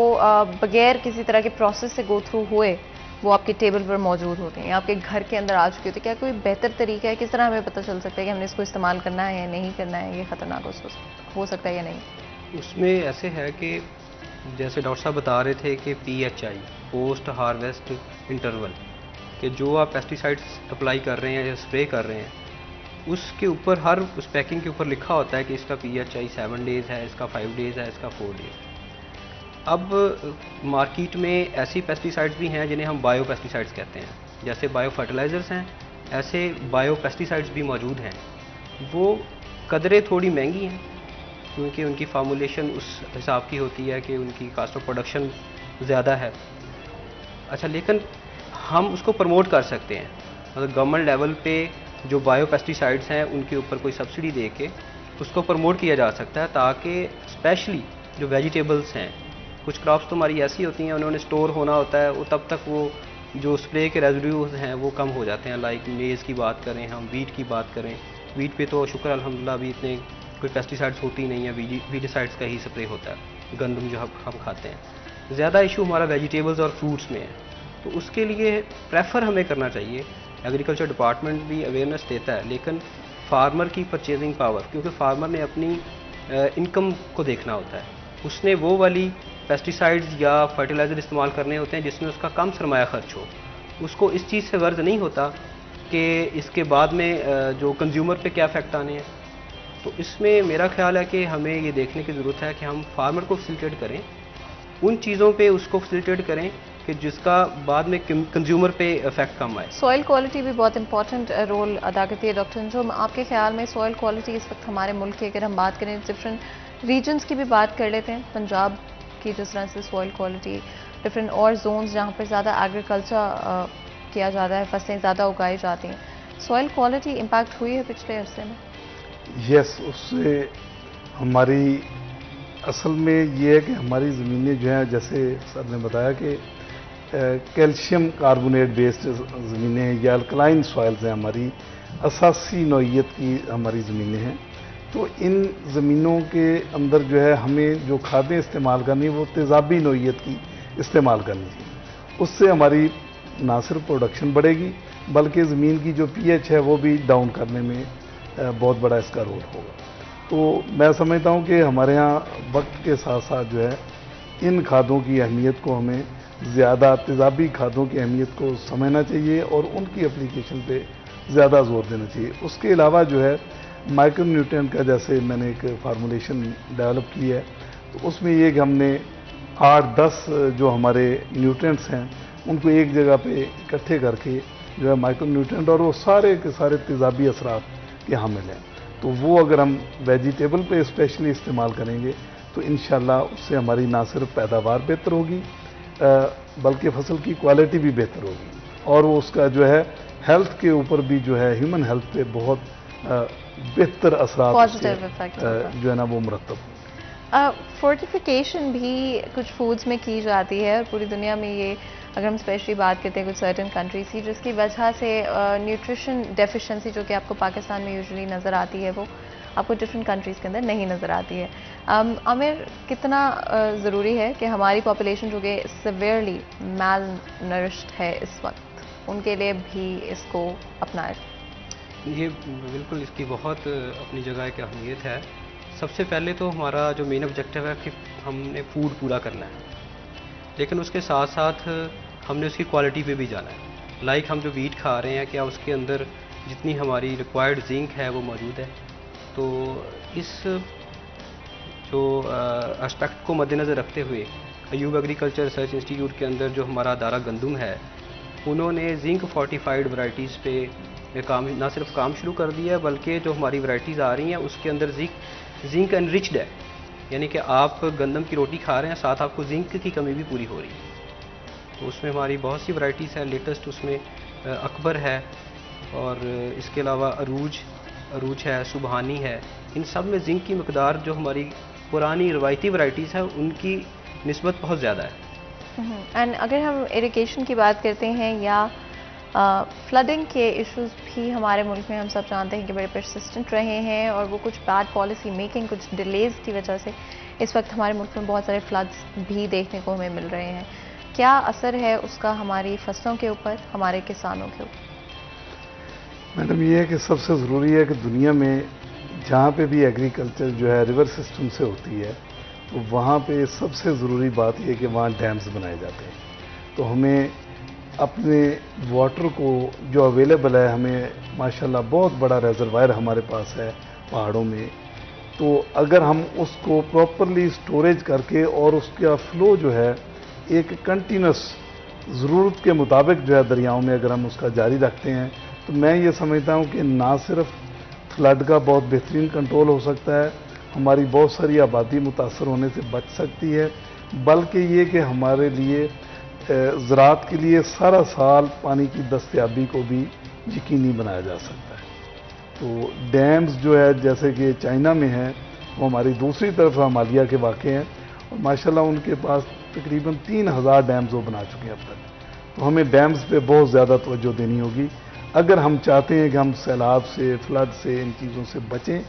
A: बगैर किसी तरह के प्रोसेस से गो थ्रू हुए वो आपके टेबल पर मौजूद होते हैं, आपके घर के अंदर आ चुके होते हैं। क्या कोई बेहतर तरीका है? किस तरह हमें पता चल सकता है कि हमने इसको इस्तेमाल करना है या नहीं करना है, ये ख़तरनाक हो सकता है या नहीं?
C: उसमें ऐसे है कि जैसे डॉक्टर साहब बता रहे थे कि PHI पोस्ट हार्वेस्ट इंटरवल, कि जो आप पेस्टिसाइड्स अप्लाई कर रहे हैं या स्प्रे कर रहे हैं उसके ऊपर हर उस पैकिंग के ऊपर लिखा होता है कि इसका PHI 7 डेज़ है, इसका 5 डेज़ है, इसका 4 डेज़। अब मार्केट में ऐसी पेस्टिसाइड्स भी हैं जिन्हें हम बायो पेस्टिसाइड्स कहते हैं, जैसे बायो फर्टिलाइज़र्स हैं, ऐसे बायो पेस्टिसाइड्स भी मौजूद हैं। वो कदरें थोड़ी महंगी हैं क्योंकि उनकी फार्मूलेशन उस हिसाब की होती है कि उनकी कास्ट ऑफ प्रोडक्शन ज़्यादा है। अच्छा, लेकिन हम उसको प्रमोट कर सकते हैं, मतलब गवर्नमेंट लेवल पे जो बायो पेस्टिसाइड्स हैं उनके ऊपर कोई सब्सिडी दे के उसको प्रमोट किया जा सकता है, ताकि स्पेशली जो वेजिटेबल्स हैं, कुछ क्रॉप्स तो हमारी ऐसी होती हैं उन्होंने स्टोर होना होता है, वो तब तक वो जो स्प्रे के रेजिड्यूज हैं वो कम हो जाते हैं। लाइक मेज़ की बात करें, हम वीट की बात करें, वीट पे तो शुक्र अल्हम्दुलिल्लाह अभी इतने कोई पेस्टिसाइड्स होती नहीं है, वीडिसाइड्स का ही स्प्रे होता है, गंदम जो हम खाते हैं। ज़्यादा इशू हमारा वेजिटेबल्स और फ्रूट्स में है, तो उसके लिए प्रेफर हमें करना चाहिए। एग्रीकल्चर डिपार्टमेंट भी अवेयरनेस देता है, लेकिन फार्मर की परचेजिंग पावर, क्योंकि फार्मर ने अपनी इनकम को देखना होता है, उसने वो वाली पेस्टिसाइड्स या फर्टिलाइज़र इस्तेमाल करने होते हैं जिसमें उसका कम सरमाया खर्च हो। उसको इस चीज़ से गर्ज नहीं होता कि इसके बाद में जो कंज्यूमर पे क्या इफेक्ट आने हैं। तो इसमें मेरा ख्याल है कि हमें ये देखने की ज़रूरत है कि हम फार्मर को फैसिलिटेट करें, उन चीज़ों पे उसको फैसिलिटेट करें कि जिसका बाद में कंज्यूमर पे इफेक्ट कम आए।
A: सॉइल क्वालिटी भी बहुत इंपॉर्टेंट रोल अदा करती है। डॉक्टर अंजुम, आपके ख्याल में सॉइल क्वालिटी इस वक्त हमारे मुल्क की, अगर हम बात करें डिफरेंट रीजन्स की भी बात कर लेते हैं, पंजाब की जिस तरह से सॉइल क्वालिटी, डिफरेंट और जोन्स जहाँ पर ज़्यादा एग्रीकल्चर किया जाता है, फसलें ज़्यादा उगाई जाती हैं, सॉइल क्वालिटी इम्पैक्ट हुई है पिछले अरसे में?
B: यस, उससे हमारी असल में ये है कि हमारी ज़मीनें जो हैं, जैसे सर ने बताया कि कैल्शियम कार्बोनेट बेस्ड ज़मीनें हैं या अल्कलाइन सॉइल्स हैं, हमारी असासी नौइयत की हमारी ज़मीनें हैं। तो इन ज़मीनों के अंदर जो है हमें जो खादें इस्तेमाल करनी वो तेज़ाबी नौइयत की इस्तेमाल करनी चाहिए। उससे हमारी ना सिर्फ प्रोडक्शन बढ़ेगी बल्कि ज़मीन की जो पीएच है वो भी डाउन करने में बहुत बड़ा इसका रोल होगा। तो मैं समझता हूँ कि हमारे यहाँ वक्त के साथ साथ जो है इन खादों की अहमियत को हमें ज़्यादा, तेज़ाबी खादों की अहमियत को समझना चाहिए और उनकी एप्लीकेशन पे ज़्यादा जोर देना चाहिए। उसके अलावा जो है माइक्रो न्यूट्रिएंट का जैसे मैंने एक फार्मूलेशन डेवलप की है, तो उसमें ये कि हमने 8-10 जो हमारे न्यूट्रिएंट्स हैं उनको एक जगह पे इकट्ठे करके जो है माइक्रो न्यूट्रिएंट और वो सारे के सारे तेज़ाबी असरात के हामिल हैं, तो वो अगर हम वेजिटेबल पे स्पेशली इस्तेमाल करेंगे तो इंशाल्लाह उससे हमारी ना सिर्फ पैदावार बेहतर होगी बल्कि फसल की क्वालिटी भी बेहतर होगी और वो उसका जो है हेल्थ के ऊपर भी जो है ह्यूमन हेल्थ पे बहुत बेहतर असरात
A: पॉजिटिव इफेक्ट
B: जो है ना वो मुरतब।
A: फोर्टिफिकेशन भी कुछ फूड्स में की जाती है और पूरी दुनिया में ये, अगर हम स्पेशली बात करते हैं कुछ सर्टेन कंट्रीज की, जिसकी वजह से न्यूट्रिशन डेफिशिएंसी जो कि आपको पाकिस्तान में यूजुअली नज़र आती है वो आपको डिफरेंट कंट्रीज़ के अंदर नहीं नज़र आती है। आमिर, कितना ज़रूरी है कि हमारी पॉपुलेशन जो कि सिवियरली मैल नरिश्ड है इस वक्त, उनके लिए भी इसको अपनाएं?
C: ये बिल्कुल इसकी बहुत अपनी जगह एक अहमियत है। सबसे पहले तो हमारा जो मेन ऑब्जेक्टिव है कि हमने फूड पूरा करना है, लेकिन उसके साथ साथ हमने उसकी क्वालिटी पे भी जाना है। लाइक हम जो वीट खा रहे हैं, क्या उसके अंदर जितनी हमारी रिक्वायर्ड जिंक है वो मौजूद है? तो इस जो एस्पेक्ट को मद्देनज़र रखते हुए अयूब एग्रीकल्चर रिसर्च इंस्टीट्यूट के अंदर जो हमारा दारा गंदम है, उन्होंने जिंक फोर्टिफाइड वैरायटीज़ पे काम ना सिर्फ काम शुरू कर दिया है बल्कि जो हमारी वैरायटीज़ आ रही हैं उसके अंदर जिंक एनरिच्ड है, यानी कि आप गंदम की रोटी खा रहे हैं साथ आपको जिंक की कमी भी पूरी हो रही है। तो उसमें हमारी बहुत सी वैरायटीज़ हैं। लेटेस्ट उसमें अकबर है और इसके अलावा अरूज है, सुबहानी है। इन सब में जिंक की मकदार जो हमारी पुरानी रवायती वैरायटीज़ है उनकी निस्बत बहुत ज़्यादा है।
A: एंड अगर हम इरिगेशन की बात करते हैं या फ्लडिंग के इश्यूज भी हमारे मुल्क में हम सब जानते हैं कि बड़े परसिस्टेंट रहे हैं और वो कुछ बैड पॉलिसी मेकिंग, कुछ डिलेज की वजह से इस वक्त हमारे मुल्क में बहुत सारे फ्लड्स भी देखने को हमें मिल रहे हैं। क्या असर है उसका हमारी फसलों के ऊपर, हमारे किसानों के ऊपर?
B: मैडम, ये है कि सबसे ज़रूरी है कि दुनिया में जहाँ पे भी एग्रीकल्चर जो है रिवर सिस्टम से होती है तो वहाँ पे सबसे ज़रूरी बात यह है कि वहाँ डैम्स बनाए जाते हैं। तो हमें अपने वाटर को जो अवेलेबल है, हमें माशाल्लाह बहुत बड़ा रिजर्वायर हमारे पास है पहाड़ों में, तो अगर हम उसको प्रॉपरली स्टोरेज करके और उसका फ्लो जो है एक कंटिन्यूस ज़रूरत के मुताबिक जो है दरियाओं में अगर हम उसका जारी रखते हैं तो मैं ये समझता हूँ कि ना सिर्फ फ्लड का बहुत बेहतरीन कंट्रोल हो सकता है, हमारी बहुत सारी आबादी मुतासर होने से बच सकती है, बल्कि ये कि हमारे लिए ज़राअत के लिए सारा साल पानी की दस्तयाबी को भी यकीनी बनाया जा सकता है। तो डैम्स जो है जैसे कि चाइना में है वो हमारी दूसरी तरफ हिमालय के वाक़े हैं और माशाल्लाह उनके पास तकरीबन 3000 डैम्स वो बना चुके हैं अब तक। तो हमें डैम्स पे बहुत ज़्यादा तवज्जो देनी होगी अगर हम चाहते हैं कि हम सैलाब से, फ्लड से, इन चीज़ों से बचें।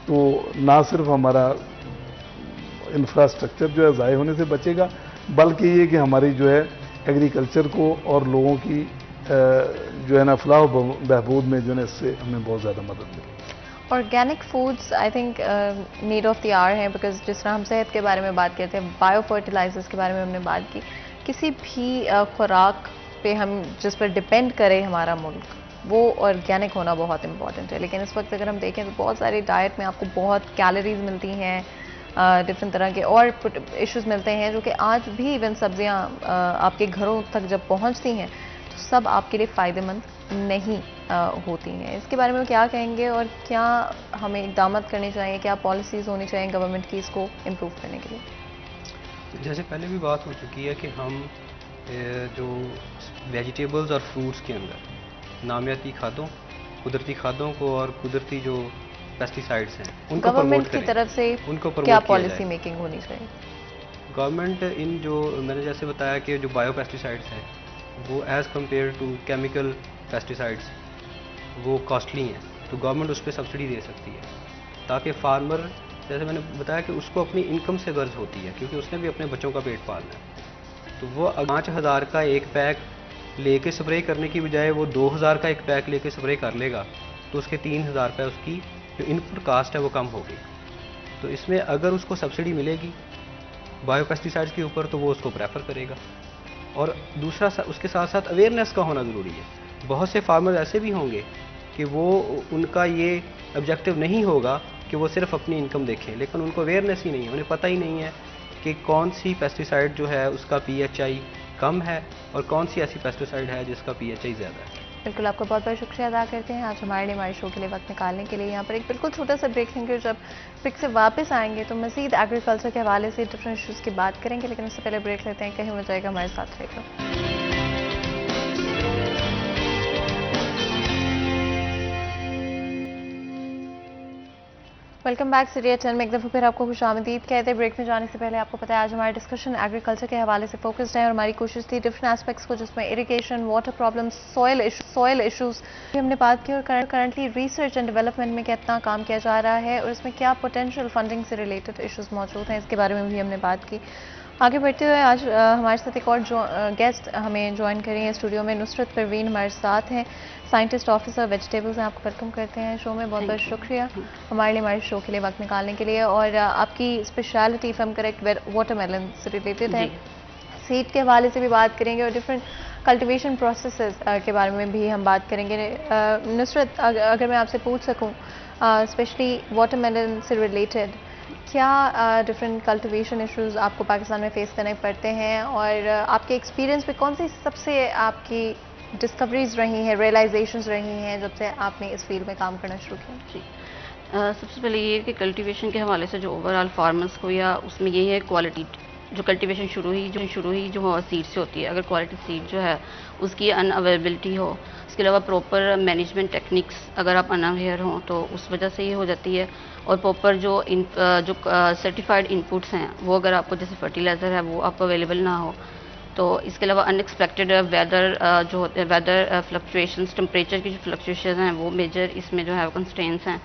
B: तो ना सिर्फ हमारा इंफ्रास्ट्रक्चर जो है ज़ाय होने से बचेगा बल्कि ये कि हमारी जो है एग्रीकल्चर को और लोगों की जो है ना फलाह बहबूद में जो है इससे हमें बहुत ज़्यादा मदद मिलेगी।
A: Organic foods I think need of the hour हैं, बिकॉज जिस तरह हम सेहत के बारे में बात करते हैं, बायो फर्टिलाइजर्स के बारे में हमने बात की, किसी भी खुराक पे हम जिस पर डिपेंड करें हमारा मुल्क, वो ऑर्गेनिक होना बहुत इंपॉर्टेंट है। लेकिन इस वक्त अगर हम देखें तो बहुत सारी डाइट में आपको बहुत कैलोरीज मिलती हैं, डिफरेंट तरह के और इश्यूज मिलते हैं जो कि आज भी इवन सब्जियां आपके घरों तक जब पहुंचती हैं तो सब आपके लिए फ़ायदेमंद नहीं होती हैं। इसके बारे में क्या कहेंगे और क्या हमें इक़दाम करने चाहिए, क्या पॉलिसीज़ होनी चाहिए गवर्नमेंट की इसको इम्प्रूव करने के लिए?
C: जैसे पहले भी बात हो चुकी है कि हम जो वेजिटेबल्स और फ्रूट्स के अंदर नामियाती खादों, कुदरती खादों को और कुदरती जो पेस्टिसाइड्स हैं उनको
A: गवर्नमेंट की तरफ से
C: उनको
A: क्या पॉलिसी मेकिंग होनी चाहिए?
C: गवर्नमेंट इन जो मैंने जैसे बताया कि जो बायो पेस्टिसाइड्स हैं वो as compare to chemical pesticides वो कॉस्टली हैं, तो गवर्नमेंट उस पर सब्सिडी दे सकती है ताकि फार्मर, जैसे मैंने बताया कि उसको अपनी इनकम से गर्ज होती है क्योंकि उसने भी अपने बच्चों का पेट पालना है, तो वो 5,000 का एक पैक लेके स्प्रे करने की बजाय वो 2,000 का एक पैक लेके स्प्रे कर लेगा, तो उसके 3,000 रुपये उसकी जो इनपुट कास्ट है वो कम होगी। तो इसमें अगर उसको सब्सिडी मिलेगी बायो पेस्टिसाइड्स के ऊपर तो वो उसको प्रेफर करेगा। और दूसरा उसके साथ साथ अवेयरनेस का होना ज़रूरी है। बहुत से फार्मर ऐसे भी होंगे कि वो उनका ये ऑब्जेक्टिव नहीं होगा कि वो सिर्फ अपनी इनकम देखें, लेकिन उनको अवेयरनेस ही नहीं है, उन्हें पता ही नहीं है कि कौन सी पेस्टिसाइड जो है उसका PHI कम है और कौन सी ऐसी पेस्टिसाइड है जिसका PHI ज़्यादा है।
A: बिल्कुल, आपका बहुत बहुत शुक्रिया अदा करते हैं आज हमारे शो के लिए वक्त निकालने के लिए। यहाँ पर एक बिल्कुल छोटा सा ब्रेक लेंगे, जब ब्रेक से वापस आएंगे तो मज़ीद एग्रीकल्चर के हवाले से डिफरेंट इशूज़ की बात करेंगे, लेकिन उससे पहले ब्रेक लेते हैं। कहीं हो जाएगा, हमारे साथ रहेगा। वेलकम बैक सीरिया 10 में एक दफ़ा फिर आपको खुशामदीद कहते हैं। ब्रेक में जाने से पहले आपको पता है आज हमारा डिस्कशन एग्रीकल्चर के हवाले से फोकस्ड है और हमारी कोशिश थी डिफरेंट एस्पेक्ट्स को, जिसमें irrigation, water problems, soil issues की हमने बात की और करंटली रिसर्च एंड डेवलपमेंट में कितना काम किया जा रहा है और इसमें क्या पोटेंशियल फंडिंग से रिलेटेड इशूज़ मौजूद हैं, इसके बारे में भी हमने बात की। आगे बढ़ते हुए आज हमारे साथ एक और गेस्ट हमें ज्वाइन करेंगे स्टूडियो में। नुसरत परवीन हमारे साथ हैं, साइंटिस्ट ऑफिसर वेजिटेबल्स हैं। आपको वेलकम करते हैं शो में, बहुत बहुत शुक्रिया हमारे शो के लिए वक्त निकालने के लिए। और आपकी speciality if I am correct watermelon से रिलेटेड है। सीड के हवाले से भी बात करेंगे और डिफरेंट कल्टिवेशन प्रोसेसेस के बारे में भी हम बात करेंगे। नुसरत, अगर मैं आपसे पूछ सकूँ स्पेशली वाटरमेलन से रिलेटेड, क्या डिफरेंट कल्टिवेशन इश्यूज आपको पाकिस्तान में फेस करने पड़ते हैं और आपके एक्सपीरियंस में कौन सी सबसे आपकी डिस्कवरीज रही हैं, रियलाइजेशंस रही हैं जब से आपने इस फील्ड में काम करना शुरू किया?
D: जी, सबसे पहले ये कि कल्टीवेशन के हवाले से जो ओवरऑल फार्मर्स को, या उसमें यही है क्वालिटी, जो कल्टीवेशन शुरू ही जो सीड से होती है, अगर क्वालिटी सीड जो है उसकी अनअवेलेबिलिटी हो, इसके अलावा प्रॉपर मैनेजमेंट टेक्निक्स अगर आप अनअवेयर हों तो उस वजह से ये हो जाती है। और प्रॉपर जो सर्टिफाइड इनपुट्स हैं वो अगर आपको, जैसे फर्टिलाइज़र है, वो आपको अवेलेबल ना हो, तो इसके अलावा अनएक्सपेक्टेड वेदर जो होते हैं, वेदर फ्लक्चुएशंस, टेम्परेचर की जो फ्लक्चुएशन हैं वो मेजर इसमें जो है कंस्ट्रेंट्स हैं।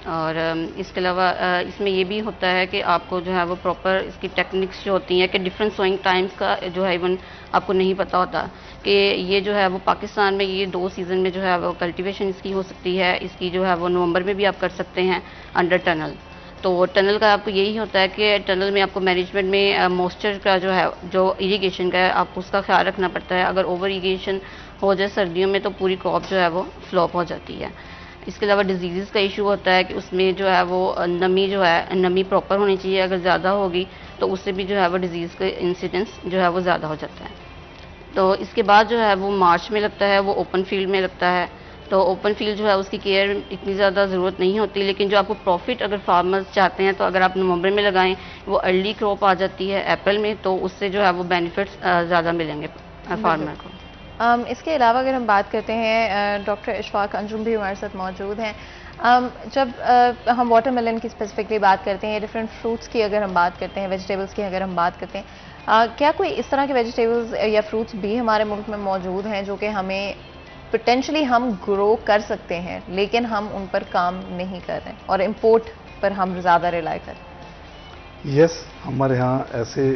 D: और इसके अलावा इसमें ये भी होता है कि आपको जो है वो प्रॉपर इसकी टेक्निक्स जो होती हैं कि डिफरेंट सोइंग टाइम्स का जो है इवन आपको नहीं पता होता कि ये जो है वो पाकिस्तान में ये 2 सीज़न में जो है वो कल्टीवेशन इसकी हो सकती है। इसकी जो है वो नवंबर में भी आप कर सकते हैं अंडर टनल। तो टनल का आपको यही होता है कि टनल में आपको मैनेजमेंट में मॉइस्चर का जो है, जो इरिगेशन का है, आपको उसका ख्याल रखना पड़ता है। अगर ओवर इरिगेशन हो जाए सर्दियों में तो पूरी क्रॉप जो है वो फ्लॉप हो जाती है। इसके अलावा डिजीज़ का इशू होता है कि उसमें जो है वो नमी जो है, नमी प्रॉपर होनी चाहिए, अगर ज़्यादा होगी तो उससे भी जो है वो डिजीज़ का इंसिडेंस जो है वो ज़्यादा हो जाता है। तो इसके बाद जो है वो मार्च में लगता है, वो ओपन फील्ड में लगता है। तो ओपन फील्ड जो है उसकी केयर इतनी ज़्यादा ज़रूरत नहीं होती, लेकिन जो आपको प्रॉफिट अगर फार्मर्स चाहते हैं तो अगर आप नवंबर में लगाएं, वो अर्ली क्रॉप आ जाती है अप्रैल में, तो उससे जो है वो बेनिफिट्स ज़्यादा मिलेंगे फार्मर को।
A: इसके अलावा अगर हम बात करते हैं, डॉक्टर इशफाक अंजुम भी हमारे साथ मौजूद हैं। जब हम वाटरमेलन की स्पेसिफिकली बात करते हैं, डिफरेंट फ्रूट्स की अगर हम बात करते हैं, वेजिटेबल्स की अगर हम बात करते हैं, क्या कोई इस तरह के वेजिटेबल्स या फ्रूट्स भी हमारे मुल्क में मौजूद हैं जो कि हमें पोटेंशली हम ग्रो कर सकते हैं लेकिन हम उन पर काम नहीं कर रहे हैं और इम्पोर्ट पर हम ज़्यादा रिलाई कर रहे हैं?
B: यस, हमारे यहाँ ऐसे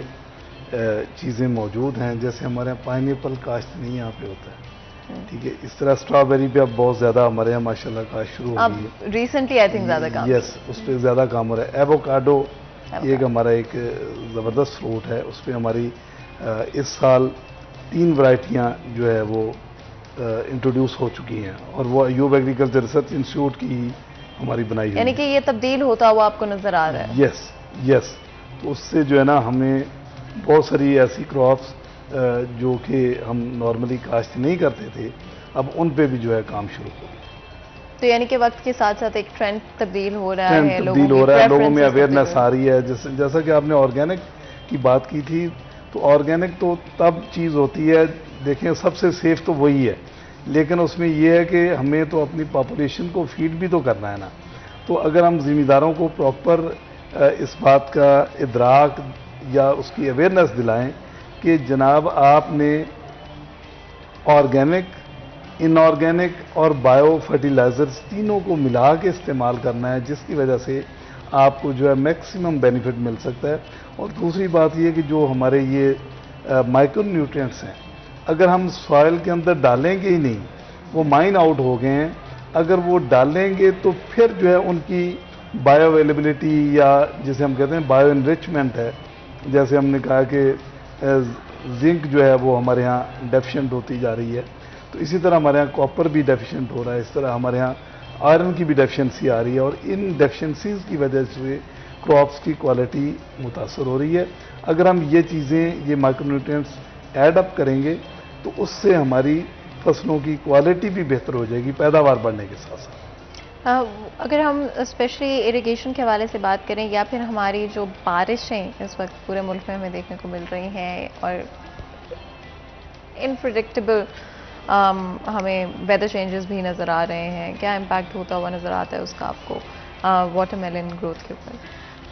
B: चीज़ें मौजूद हैं, जैसे हमारे यहाँ पाइनएप्पल काश्त नहीं यहाँ पे होता है, ठीक है। इस तरह स्ट्रॉबेरी पे अब बहुत ज़्यादा हमारे यहाँ माशाल्लाह काश्त शुरू हो गई है
A: रिसेंटली, आई थिंक ज़्यादा काम।
B: यस, उस पर ज़्यादा काम हो रहा है। एवोकाडो एक हमारा एक ज़बरदस्त फ्रूट है, उस पर हमारी इस साल 3 वैरायटियाँ जो है वो इंट्रोड्यूस हो चुकी हैं और वो अयूब एग्रीकल्चर रिसर्च इंस्टीट्यूट की हमारी बनाई हुई,
A: यानी कि ये तब्दील होता हुआ आपको नज़र आ रहा है।
B: यस यस, तो उससे जो है ना हमें बहुत सारी ऐसी क्रॉप्स जो कि हम नॉर्मली काश्त नहीं करते थे, अब उन पे भी जो है काम शुरू हो गया।
A: तो यानी कि वक्त के साथ साथ एक ट्रेंड तब्दील हो रहा है,
B: लोगों में अवेयरनेस आ रही है। जैसा कि आपने ऑर्गेनिक की बात की थी, तो ऑर्गेनिक तो तब चीज़ होती है, देखें सबसे सेफ तो वही है, लेकिन उसमें यह है कि हमें तो अपनी पॉपुलेशन को फीड भी तो करना है ना। तो अगर हम ज़िम्मेदारों को प्रॉपर इस बात का इदराक या उसकी अवेयरनेस दिलाएं कि जनाब आपने ऑर्गेनिक, इनऑर्गेनिक और बायो फर्टिलाइजर्स तीनों को मिला के इस्तेमाल करना है, जिसकी वजह से आपको जो है मैक्सिमम बेनिफिट मिल सकता है। और दूसरी बात ये कि जो हमारे ये माइक्रो न्यूट्रिएंट्स हैं, अगर हम सॉइल के अंदर डालेंगे ही नहीं, वो माइन आउट हो गए हैं, अगर वो डालेंगे तो फिर जो है उनकी बायो अवेलेबिलिटी या जिसे हम कहते हैं बायो इनरिचमेंट है, जैसे हमने कहा कि जिंक जो है वो हमारे यहाँ डेफिशिएंट होती जा रही है, तो इसी तरह हमारे यहाँ कॉपर भी डेफिशिएंट हो रहा है, इस तरह हमारे यहाँ आयरन की भी डेफिशिएंसी आ रही है, और इन डेफिशिएंसीज की वजह से क्रॉप्स की क्वालिटी मुतासर हो रही है। अगर हम ये चीज़ें, ये माइक्रोन्यूट्रिएंट्स ऐड अप करेंगे तो उससे हमारी फसलों की क्वालिटी भी बेहतर हो जाएगी, पैदावार बढ़ने के साथ साथ।
A: अगर हम स्पेशली इरिगेशन के हवाले से बात करें या फिर हमारी जो बारिशें इस वक्त पूरे मुल्क में हमें देखने को मिल रही हैं और इनप्रेडिक्टेबल हमें वेदर चेंजेस भी नज़र आ रहे हैं, क्या इम्पैक्ट होता हुआ नज़र आता है उसका आपको वाटरमेलन ग्रोथ के ऊपर?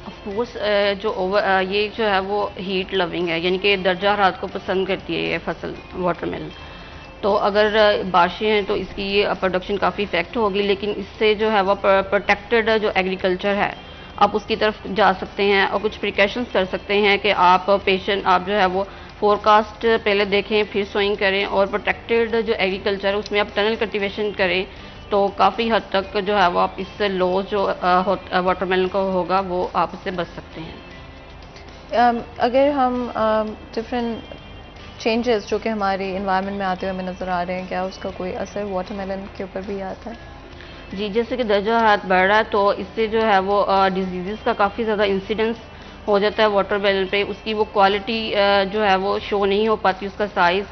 D: ऑफकोर्स ये जो है वो हीट लविंग है, यानी कि दर्जा हरारत को पसंद करती है ये फसल वाटरमेलन। तो अगर बारिशें हैं तो इसकी प्रोडक्शन काफ़ी इफेक्ट होगी, लेकिन इससे जो है वो प्रोटेक्टेड जो एग्रीकल्चर है आप उसकी तरफ जा सकते हैं और कुछ प्रिकॉशंस कर सकते हैं कि आप जो है वो फोरकास्ट पहले देखें फिर सोइंग करें, और प्रोटेक्टेड जो एग्रीकल्चर है उसमें आप टनल कल्टीवेशन करें तो काफ़ी हद तक जो है वो आप इससे लॉस जो वाटरमेलन को होगा वो आप इससे बच सकते हैं।
A: अगर हम डिफरेंट चेंजेस जो कि हमारी इन्वायरमेंट में आते हुए हमें नज़र आ रहे हैं, क्या उसका कोई असर वाटरमेलन के ऊपर भी आता है?
D: जी, जैसे कि दर्जा हरारत बढ़ रहा है तो इससे जो है वो डिजीज़ का काफ़ी ज़्यादा इंसिडेंस हो जाता है वाटरमेलन पे। उसकी वो क्वालिटी जो है वो शो नहीं हो पाती, उसका साइज़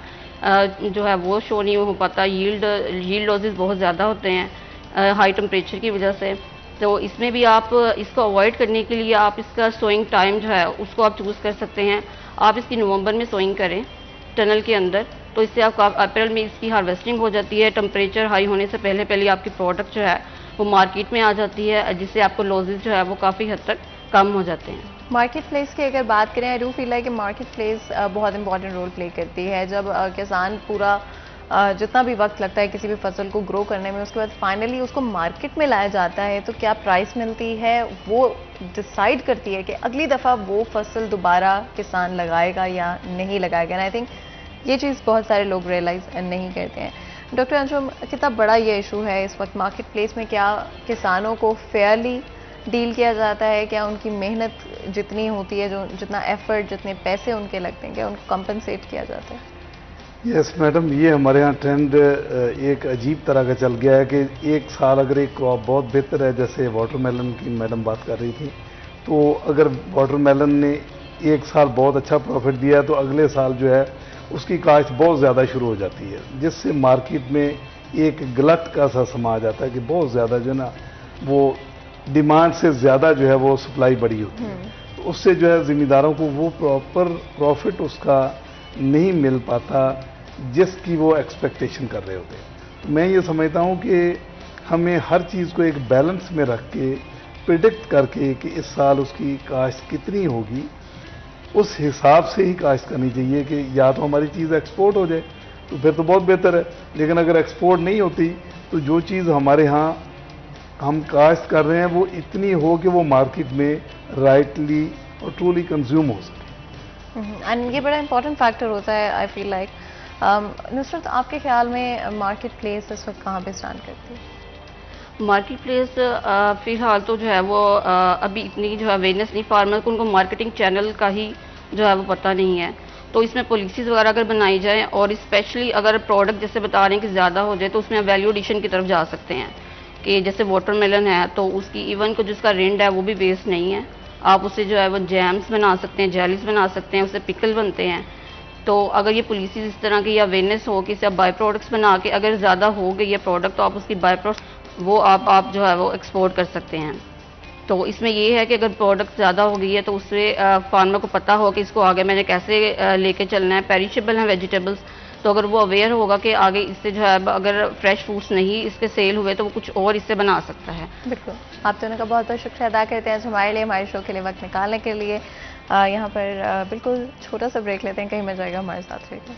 D: जो है वो शो नहीं हो पाता, यील्ड लॉसेस बहुत ज़्यादा होते हैं हाई टेम्परेचर की वजह से। तो इसमें भी आप इसको अवॉइड करने के लिए आप इसका सोइंग टाइम जो है उसको आप चूज़ कर सकते हैं। आप इसकी नवंबर में सोइंग करें टनल के अंदर, तो इससे आपको अप्रैल में इसकी हार्वेस्टिंग हो जाती है। टेम्परेचर हाई होने से पहले आपकी प्रोडक्ट जो है वो मार्केट में आ जाती है, जिससे आपको लॉसेस जो है वो काफ़ी हद तक कम हो जाते हैं।
A: मार्केट प्लेस की अगर बात करें, आई डू फील लाइक कि मार्केट प्लेस बहुत इंपॉर्टेंट रोल प्ले करती है। जब किसान पूरा जितना भी वक्त लगता है किसी भी फसल को ग्रो करने में, उसके बाद फाइनली उसको मार्केट में लाया जाता है तो क्या प्राइस मिलती है वो डिसाइड करती है कि अगली दफ़ा वो फसल दोबारा किसान लगाएगा या नहीं लगाएगा। एंड आई थिंक ये चीज़ बहुत सारे लोग रियलाइज़ नहीं करते हैं। डॉक्टर अंजुम, कितना बड़ा ये इशू है इस वक्त मार्केट प्लेस में? क्या किसानों को फेयरली डील किया जाता है? क्या उनकी मेहनत जितनी होती है, जो जितना एफर्ट, जितने पैसे उनके लगते हैं, क्या उनको कंपनसेट किया जाता है?
B: यस मैडम, ये हमारे यहाँ ट्रेंड एक अजीब तरह का चल गया है कि एक साल अगर एक क्रॉप बहुत बेहतर है, जैसे वाटरमेलन की मैडम बात कर रही थी, तो अगर वाटरमेलन ने एक साल बहुत अच्छा प्रॉफिट दिया है तो अगले साल जो है उसकी काश्त बहुत ज़्यादा शुरू हो जाती है, जिससे मार्केट में एक गलत का सा समा जाता है कि बहुत ज़्यादा जो है ना वो डिमांड से ज़्यादा जो है वो सप्लाई बड़ी होती है, तो उससे जो है ज़िम्मेदारों को वो प्रॉपर प्रॉफिट उसका नहीं मिल पाता जिसकी वो एक्सपेक्टेशन कर रहे होते हैं। तो मैं ये समझता हूँ कि हमें हर चीज़ को एक बैलेंस में रख के प्रिडिक्ट करके कि इस साल उसकी काश्त कितनी होगी, उस हिसाब से ही काश्त करनी चाहिए कि या तो हमारी चीज़ एक्सपोर्ट हो जाए तो फिर तो बहुत बेहतर है, लेकिन अगर एक्सपोर्ट नहीं होती तो जो चीज़ हमारे यहाँ हम काश्त कर रहे हैं वो इतनी हो कि वो मार्केट में राइटली और ट्रूली कंज्यूम हो सके।
A: एंड ये बड़ा इंपॉर्टेंट फैक्टर होता है आई फील लाइक। नुसरत, आपके ख्याल में मार्केट प्लेस इस वक्त कहाँ पे स्टैंड करती है?
D: मार्केट प्लेस फ़िलहाल तो जो है वो अभी इतनी जो है अवेयरनेस नहीं, फार्मर को उनको मार्केटिंग चैनल का ही जो है वो पता नहीं है। तो इसमें पॉलिसीज़ वगैरह अगर बनाई जाए और स्पेशली अगर प्रोडक्ट जैसे बता रहे हैं कि ज़्यादा हो जाए तो उसमें वैल्यू एडिशन की तरफ जा सकते हैं कि जैसे वाटरमेलन है तो उसकी इवन को जिसका रेंड है वो भी वेस्ट नहीं है, आप उससे जो है वो जैम्स बना सकते हैं, जेलीज बना सकते हैं, उससे पिकल बनते हैं। तो अगर ये पॉलिसीज़ इस तरह की या अवेयरनेस हो कि इससे आप बाई प्रोडक्ट्स बना के अगर ज़्यादा हो गई है प्रोडक्ट तो आप उसकी बाई प्रोडक्ट वो आप जो है वो एक्सपोर्ट कर सकते हैं। तो इसमें ये है कि अगर प्रोडक्ट ज़्यादा हो गई है तो उससे फार्मर को पता हो कि इसको आगे मैंने कैसे लेके चलना है। पेरिशेबल हैं वेजिटेबल्स, तो अगर वो अवेयर होगा कि आगे इससे जो है अगर फ्रेश फ्रूट्स नहीं इसके सेल हुए तो वो कुछ और इससे बना सकता है।
A: बिल्कुल, आप दोनों का बहुत बहुत शुक्रिया अदा करते हैं हमारे लिए, हमारे शो के लिए वक्त निकालने के लिए। यहाँ पर बिल्कुल छोटा सा ब्रेक लेते हैं, कहीं मिल जाएगा हमारे साथ रहिएगा।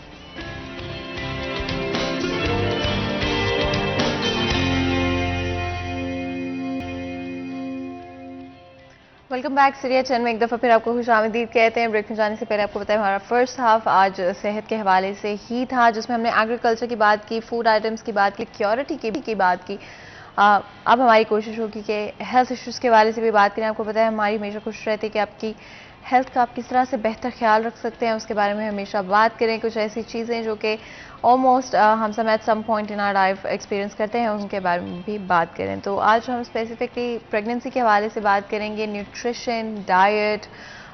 A: वेलकम बैक सीरिया चैन में एक दफ़ा फिर आपको खुशामदीद कहते हैं। ब्रेक में जाने से पहले आपको बताया हमारा फर्स्ट हाफ आज सेहत के हवाले से ही था, जिसमें हमने एग्रीकल्चर की बात की, फूड आइटम्स की बात की, सिक्योरिटी की बात की। अब हमारी कोशिश होगी कि हेल्थ इश्यूज़ के हवाले से भी बात करें। आपको पता है हमारी हमेशा कोशिश रहती है कि आपकी हेल्थ का आप किस तरह से बेहतर ख्याल रख सकते हैं उसके बारे में हमेशा बात करें। कुछ ऐसी चीज़ें जो कि ऑलमोस्ट हम सब at some point in our life experience करते हैं, उनके बारे में भी बात करें। तो आज हम स्पेसिफिकली प्रेगनेंसी के हवाले से बात करेंगे। न्यूट्रिशन, डाइट,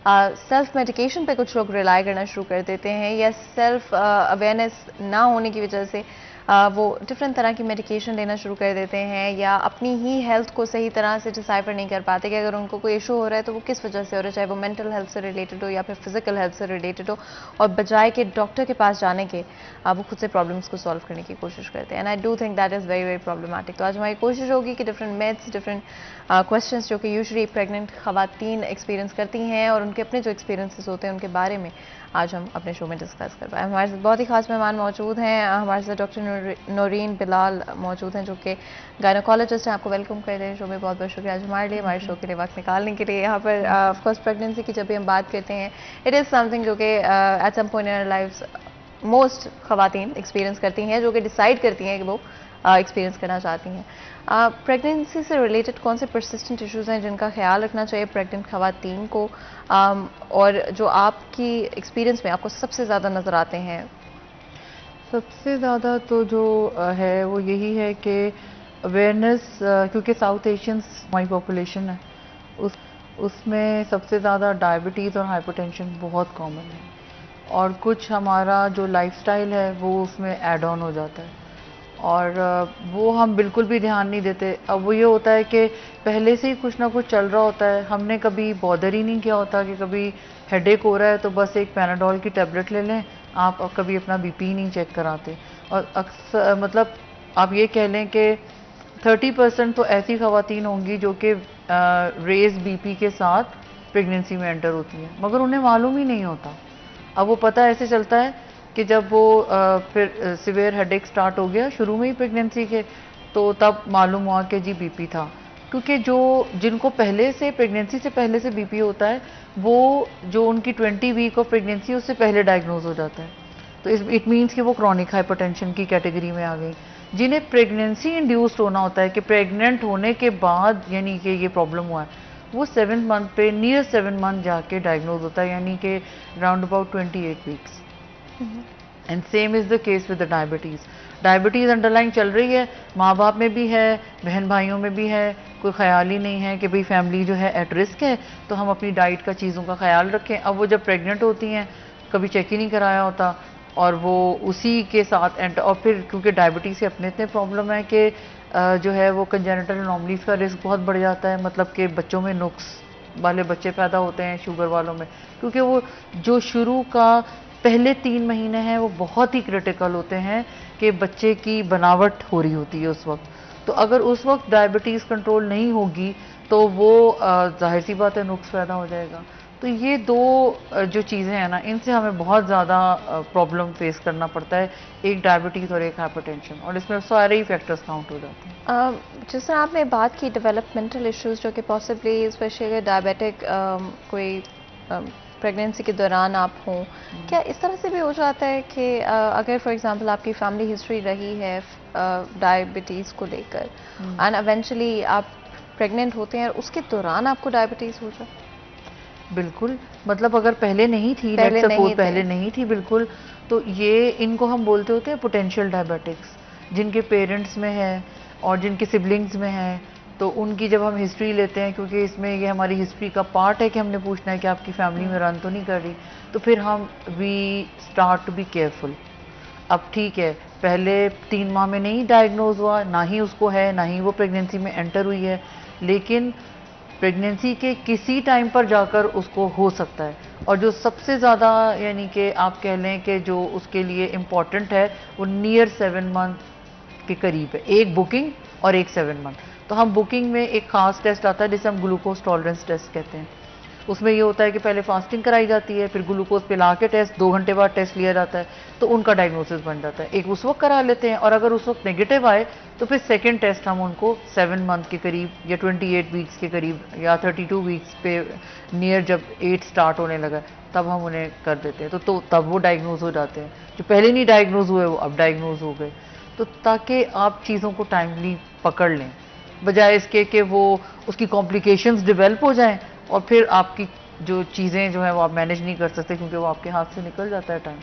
A: सेल्फ मेडिकेशन पे कुछ लोग रिलाई करना शुरू कर देते हैं, या सेल्फ अवेयरनेस ना होने की वजह से वो डिफरेंट तरह की मेडिकेशन लेना शुरू कर देते हैं, या अपनी ही हेल्थ को सही तरह से डिसाइफर नहीं कर पाते कि अगर उनको कोई इशू हो रहा है तो वो किस वजह से हो रहा है, चाहे वो मेंटल हेल्थ से रिलेटेड हो या फिर फिजिकल हेल्थ से रिलेटेड हो, और बजाय के डॉक्टर के पास जाने के वो खुद से प्रॉब्लम्स को सॉल्व करने की कोशिश करते हैं। And I do think that is very very problematic. तो आज हमारी कोशिश होगी कि डिफरेंट मिथ्स, डिफरेंट क्वेश्चंस जो कि यूजुअली प्रेग्नेंट खवातीन एक्सपीरियंस करती हैं और उनके अपने जो एक्सपीरियंसेस होते हैं उनके बारे में आज हम अपने शो में डिस्कस कर पाए। हमारे साथ बहुत ही खास मेहमान मौजूद हैं। हमारे साथ डॉक्टर नौरीन बिलाल मौजूद हैं जो कि गायनोकोलॉजिस्ट हैं। आपको वेलकम कर रहे हैं शो में, बहुत बहुत शुक्रिया आज हमारे लिए, हमारे शो के लिए वक्त निकालने के लिए। यहाँ पर ऑफकोर्स प्रेगनेंसी की जब भी हम बात करते हैं, इट इज़ समथिंग जो कि at some point in our lifes most खवातीन एक्सपीरियंस करती हैं, जो कि डिसाइड करती हैं कि वो एक्सपीरियंस करना चाहती हैं। प्रेगनेंसी से रिलेटेड कौन से परसिस्टेंट इश्यूज़ हैं जिनका ख्याल रखना चाहिए प्रेग्नेंट खवातीन को, और जो आपकी एक्सपीरियंस में आपको सबसे ज़्यादा नज़र आते हैं?
E: सबसे ज़्यादा तो जो है वो यही है कि अवेयरनेस, क्योंकि साउथ एशियंस हमारी पॉपुलेशन है, उसमें सबसे ज़्यादा डायबिटीज़ और हाइपरटेंशन बहुत कॉमन है, और कुछ हमारा जो लाइफस्टाइल है वो उसमें ऐड ऑन हो जाता है, और वो हम बिल्कुल भी ध्यान नहीं देते। अब वो ये होता है कि पहले से ही कुछ ना कुछ चल रहा होता है, हमने कभी बॉदर ही नहीं किया होता कि कभी हेडेक हो रहा है तो बस एक पैनाडोल की टेबलेट ले लें, आप कभी अपना बीपी नहीं चेक कराते। और अक्सर मतलब आप ये कह लें कि 30% तो ऐसी खवातीन होंगी जो कि रेज बीपी के साथ प्रेगनेंसी में एंटर होती हैं, मगर उन्हें मालूम ही नहीं होता। अब वो पता ऐसे चलता है कि जब वो फिर सिवियर हेडेक स्टार्ट हो गया शुरू में ही प्रेगनेंसी के, तो तब मालूम हुआ कि जी बीपी था, क्योंकि जिनको पहले से प्रेगनेंसी से पहले से बीपी होता है वो जो उनकी 20 वीक ऑफ प्रेगनेंसी उससे पहले डायग्नोज हो जाता है, तो इट मीन्स कि वो क्रॉनिक हाइपरटेंशन की कैटेगरी में आ गई। जिन्हें प्रेगनेंसी इंड्यूस्ड होना होता है कि प्रेग्नेंट होने के बाद यानी कि ये प्रॉब्लम हुआ है, वो 7 मंथ पे नियर 7 मंथ जाके डायग्नोज होता है, यानी कि round about 28 weeks. And same is the case with the diabetes. Diabetes underline चल रही है, माँ बाप में भी है, बहन भाइयों में भी है, कोई ख्याल ही नहीं है कि भाई फैमिली जो है एट रिस्क है तो हम अपनी डाइट का चीज़ों का ख्याल रखें। अब वो जब प्रेग्नेंट होती हैं कभी चेक ही नहीं कराया होता, और वो उसी के साथ और फिर क्योंकि डायबिटीज़ के अपने इतने प्रॉब्लम है कि जो है वो कंजेनिटल एनोमलीज़ का रिस्क बहुत बढ़ जाता है, मतलब कि बच्चों में नुक्स वाले बच्चे पैदा होते हैं शुगर वालों में, क्योंकि वो जो शुरू का पहले 3 महीने हैं वो बहुत ही क्रिटिकल होते हैं कि बच्चे की बनावट हो रही होती है उस वक्त। तो अगर उस वक्त डायबिटीज़ कंट्रोल नहीं होगी तो वो जाहिर सी बात है नुक्स पैदा हो जाएगा। तो ये दो जो चीज़ें हैं ना, इनसे हमें बहुत ज़्यादा प्रॉब्लम फेस करना पड़ता है, एक डायबिटीज़ और एक हाइपरटेंशन, और इसमें सारे ही फैक्टर्स काउंट हो जाते हैं।
A: जिस तरह आपने बात की डेवलपमेंटल इश्यूज जो कि पॉसिबली स्पेशली अगर डायबिटिक कोई प्रेगनेंसी के दौरान आप हों, क्या इस तरह से भी हो जाता है कि अगर फॉर एग्जांपल आपकी फैमिली हिस्ट्री रही है डायबिटीज़ को लेकर एंड इवेंचुअली आप प्रेग्नेंट होते हैं और उसके दौरान आपको डायबिटीज़ हो जाए?
E: बिल्कुल, मतलब अगर पहले नहीं थी, पहले नहीं थी बिल्कुल, तो ये इनको हम बोलते होते हैं पोटेंशियल डायबिटिक्स, जिनके पेरेंट्स में है और जिनके सिबलिंग्स में है, तो उनकी जब हम हिस्ट्री लेते हैं, क्योंकि इसमें ये हमारी हिस्ट्री का पार्ट है कि हमने पूछना है कि आपकी फैमिली में रन तो नहीं कर रही, तो फिर हम we start to be careful. अब ठीक है, पहले 3 माह में नहीं डायग्नोज हुआ, ना ही उसको है, ना ही वो प्रेगनेंसी में एंटर हुई है, लेकिन प्रेगनेंसी के किसी टाइम पर जाकर उसको हो सकता है, और जो सबसे ज़्यादा यानी कि आप कह लें कि जो उसके लिए इम्पॉर्टेंट है वो नियर 7 मंथ के करीब है, एक बुकिंग और एक 7 मंथ। तो हम बुकिंग में एक ख़ास टेस्ट आता है जिसे हम ग्लूकोज टॉलरेंस टेस्ट कहते हैं। उसमें ये होता है कि पहले फास्टिंग कराई जाती है, फिर ग्लूकोज पिला के टेस्ट 2 घंटे बाद टेस्ट लिया जाता है, तो उनका डायग्नोसिस बन जाता है। एक उस वक्त करा लेते हैं और अगर उस वक्त नेगेटिव आए तो फिर सेकंड टेस्ट हम उनको 7 मंथ के करीब या 28 वीक्स के करीब या 32 वीक्स पे नियर जब 8 स्टार्ट होने लगा तब हम उन्हें कर देते हैं। तो तब वो डायग्नोज हो जाते हैं। जो पहले नहीं डायग्नोज हुए वो अब डायग्नोज हो गए। तो ताकि आप चीज़ों को टाइमली पकड़ लें बजाय इसके कि वो उसकी कॉम्प्लिकेशंस डेवलप हो जाएं और फिर आपकी जो चीज़ें जो है वो आप मैनेज नहीं कर सकते क्योंकि वो आपके हाथ से निकल जाता है टाइम।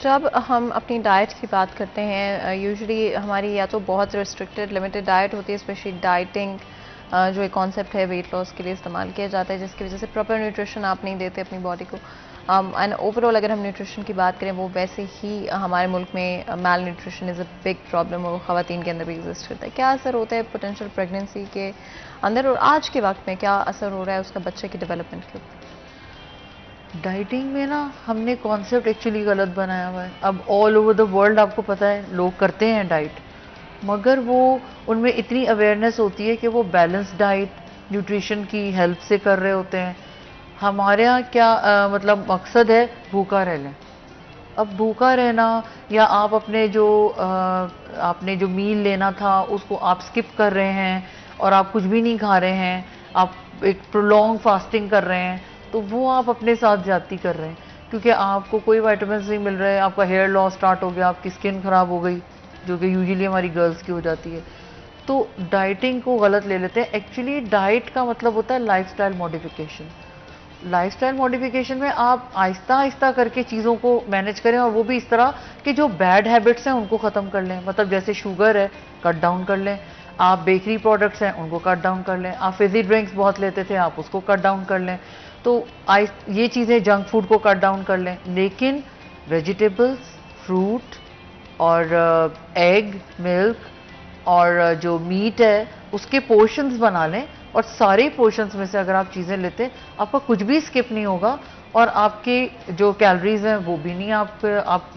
A: जब हम अपनी डाइट की बात करते हैं यूजुअली हमारी या तो बहुत रिस्ट्रिक्टेड लिमिटेड डाइट होती है, स्पेशली डाइटिंग जो एक कॉन्सेप्ट है वेट लॉस के लिए इस्तेमाल किया जाता है, जिसकी वजह से प्रॉपर न्यूट्रिशन आप नहीं देते अपनी बॉडी को। एंड ओवरऑल अगर हम न्यूट्रिशन की बात करें वो वैसे ही हमारे मुल्क में malnutrition is a big problem और वो ख़वातीन के अंदर भी एग्जिस्ट करता है। क्या असर होता है पोटेंशियल प्रेगनेंसी के अंदर और आज के वक्त में क्या असर हो रहा है उसका बच्चे की डेवलपमेंट के ऊपर?
E: डाइटिंग में ना हमने कॉन्सेप्ट एक्चुअली गलत बनाया हुआ है। अब ऑल ओवर द वर्ल्ड आपको पता है लोग करते हैं डाइट, मगर वो उनमें इतनी अवेयरनेस होती है कि वो बैलेंस डाइट न्यूट्रिशन की हेल्प से कर रहे होते हैं। हमारे यहाँ क्या मतलब मकसद है भूखा रह लें। अब भूखा रहना या आप आपने जो मील लेना था उसको आप स्किप कर रहे हैं और आप कुछ भी नहीं खा रहे हैं, आप एक प्रोलॉन्ग फास्टिंग कर रहे हैं, तो वो आप अपने साथ ज्यादती कर रहे हैं क्योंकि आपको कोई विटामिन नहीं मिल रहा है, आपका हेयर लॉस स्टार्ट हो गया, आपकी स्किन खराब हो गई जो कि यूजुअली हमारी गर्ल्स की हो जाती है। तो डाइटिंग को गलत ले लेते हैं। एक्चुअली डाइट का मतलब होता है लाइफस्टाइल मॉडिफिकेशन। लाइफस्टाइल मॉडिफिकेशन में आप आहिस्ता आहिस्ता करके चीज़ों को मैनेज करें और वो भी इस तरह कि जो बैड हैबिट्स हैं उनको ख़त्म कर लें। मतलब जैसे शुगर है कट डाउन कर लें, आप बेकरी प्रोडक्ट्स हैं उनको कट डाउन कर लें, आप फिजी ड्रिंक्स बहुत लेते थे आप उसको कट डाउन कर लें। तो ये चीज़ें जंक फूड को कट डाउन कर लें, लेकिन वेजिटेबल्स, फ्रूट और एग, मिल्क और जो मीट है उसके पोर्शंस बना लें और सारे पोर्शंस में से अगर आप चीज़ें लेते हैं आपका कुछ भी स्किप नहीं होगा और आपके जो कैलोरीज हैं वो भी नहीं आप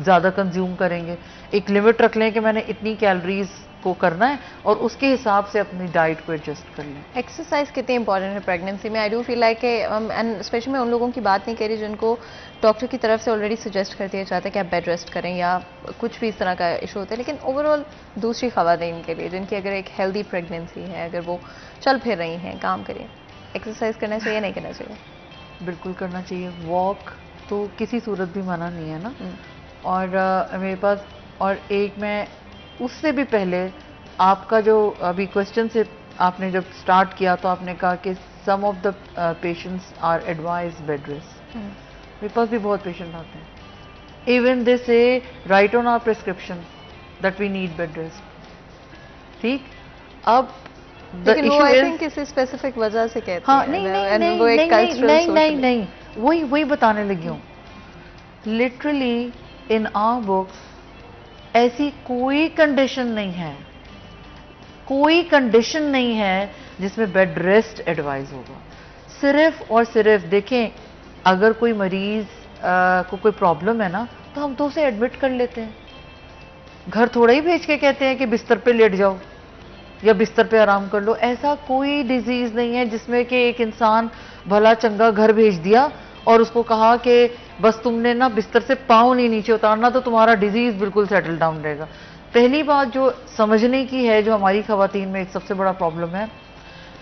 E: ज़्यादा कंज्यूम करेंगे। एक लिमिट रख लें कि मैंने इतनी कैलोरीज को करना है और उसके हिसाब से अपनी डाइट को एडजस्ट कर लें।
A: एक्सरसाइज कितनी इंपॉर्टेंट है प्रेगनेंसी में? आई do feel like and specially मैं उन लोगों की बात नहीं कर रही जिनको डॉक्टर की तरफ से ऑलरेडी सजेस्ट कर दिया जाता है कि आप बेड रेस्ट करें या कुछ भी इस तरह का इशू होता है, लेकिन ओवरऑल दूसरी ख़वातीन के लिए जिनकी अगर एक हेल्दी प्रेगनेंसी है, अगर वो चल फिर रही हैं, काम करें, एक्सरसाइज करना चाहिए नहीं करना चाहिए?
E: बिल्कुल करना चाहिए। वॉक तो किसी सूरत भी मना नहीं है ना। और मेरे पास और एक मैं उससे भी पहले आपका जो अभी क्वेश्चन से आपने जब स्टार्ट किया तो आपने कहा कि some of the patients are advise bed rest. मेरे पास भी बहुत पेशेंट आते हैं, even they say right on our prescription that we need bed rest. ठीक, अब
A: लेकिन वो आई थिंक किसी स्पेसिफिक वजह से कहते हैं।
E: नहीं, वही बताने लगी हूँ। लिटरली इन आवर बुक्स ऐसी कोई कंडीशन नहीं है जिसमें बेड रेस्ट एडवाइस होगा। सिर्फ और सिर्फ देखें, अगर कोई मरीज को कोई प्रॉब्लम है ना तो हम तो उसे एडमिट कर लेते हैं, घर थोड़ा ही भेज के कहते हैं कि बिस्तर पे लेट जाओ या बिस्तर पे आराम कर लो। ऐसा कोई डिजीज नहीं है जिसमें कि एक इंसान भला चंगा घर भेज दिया और उसको कहा कि बस तुमने ना बिस्तर से पाँव नहीं नीचे उतारना तो तुम्हारा डिजीज बिल्कुल सेटल डाउन रहेगा। पहली बात जो समझने की है, जो हमारी खवातीन में एक सबसे बड़ा प्रॉब्लम है,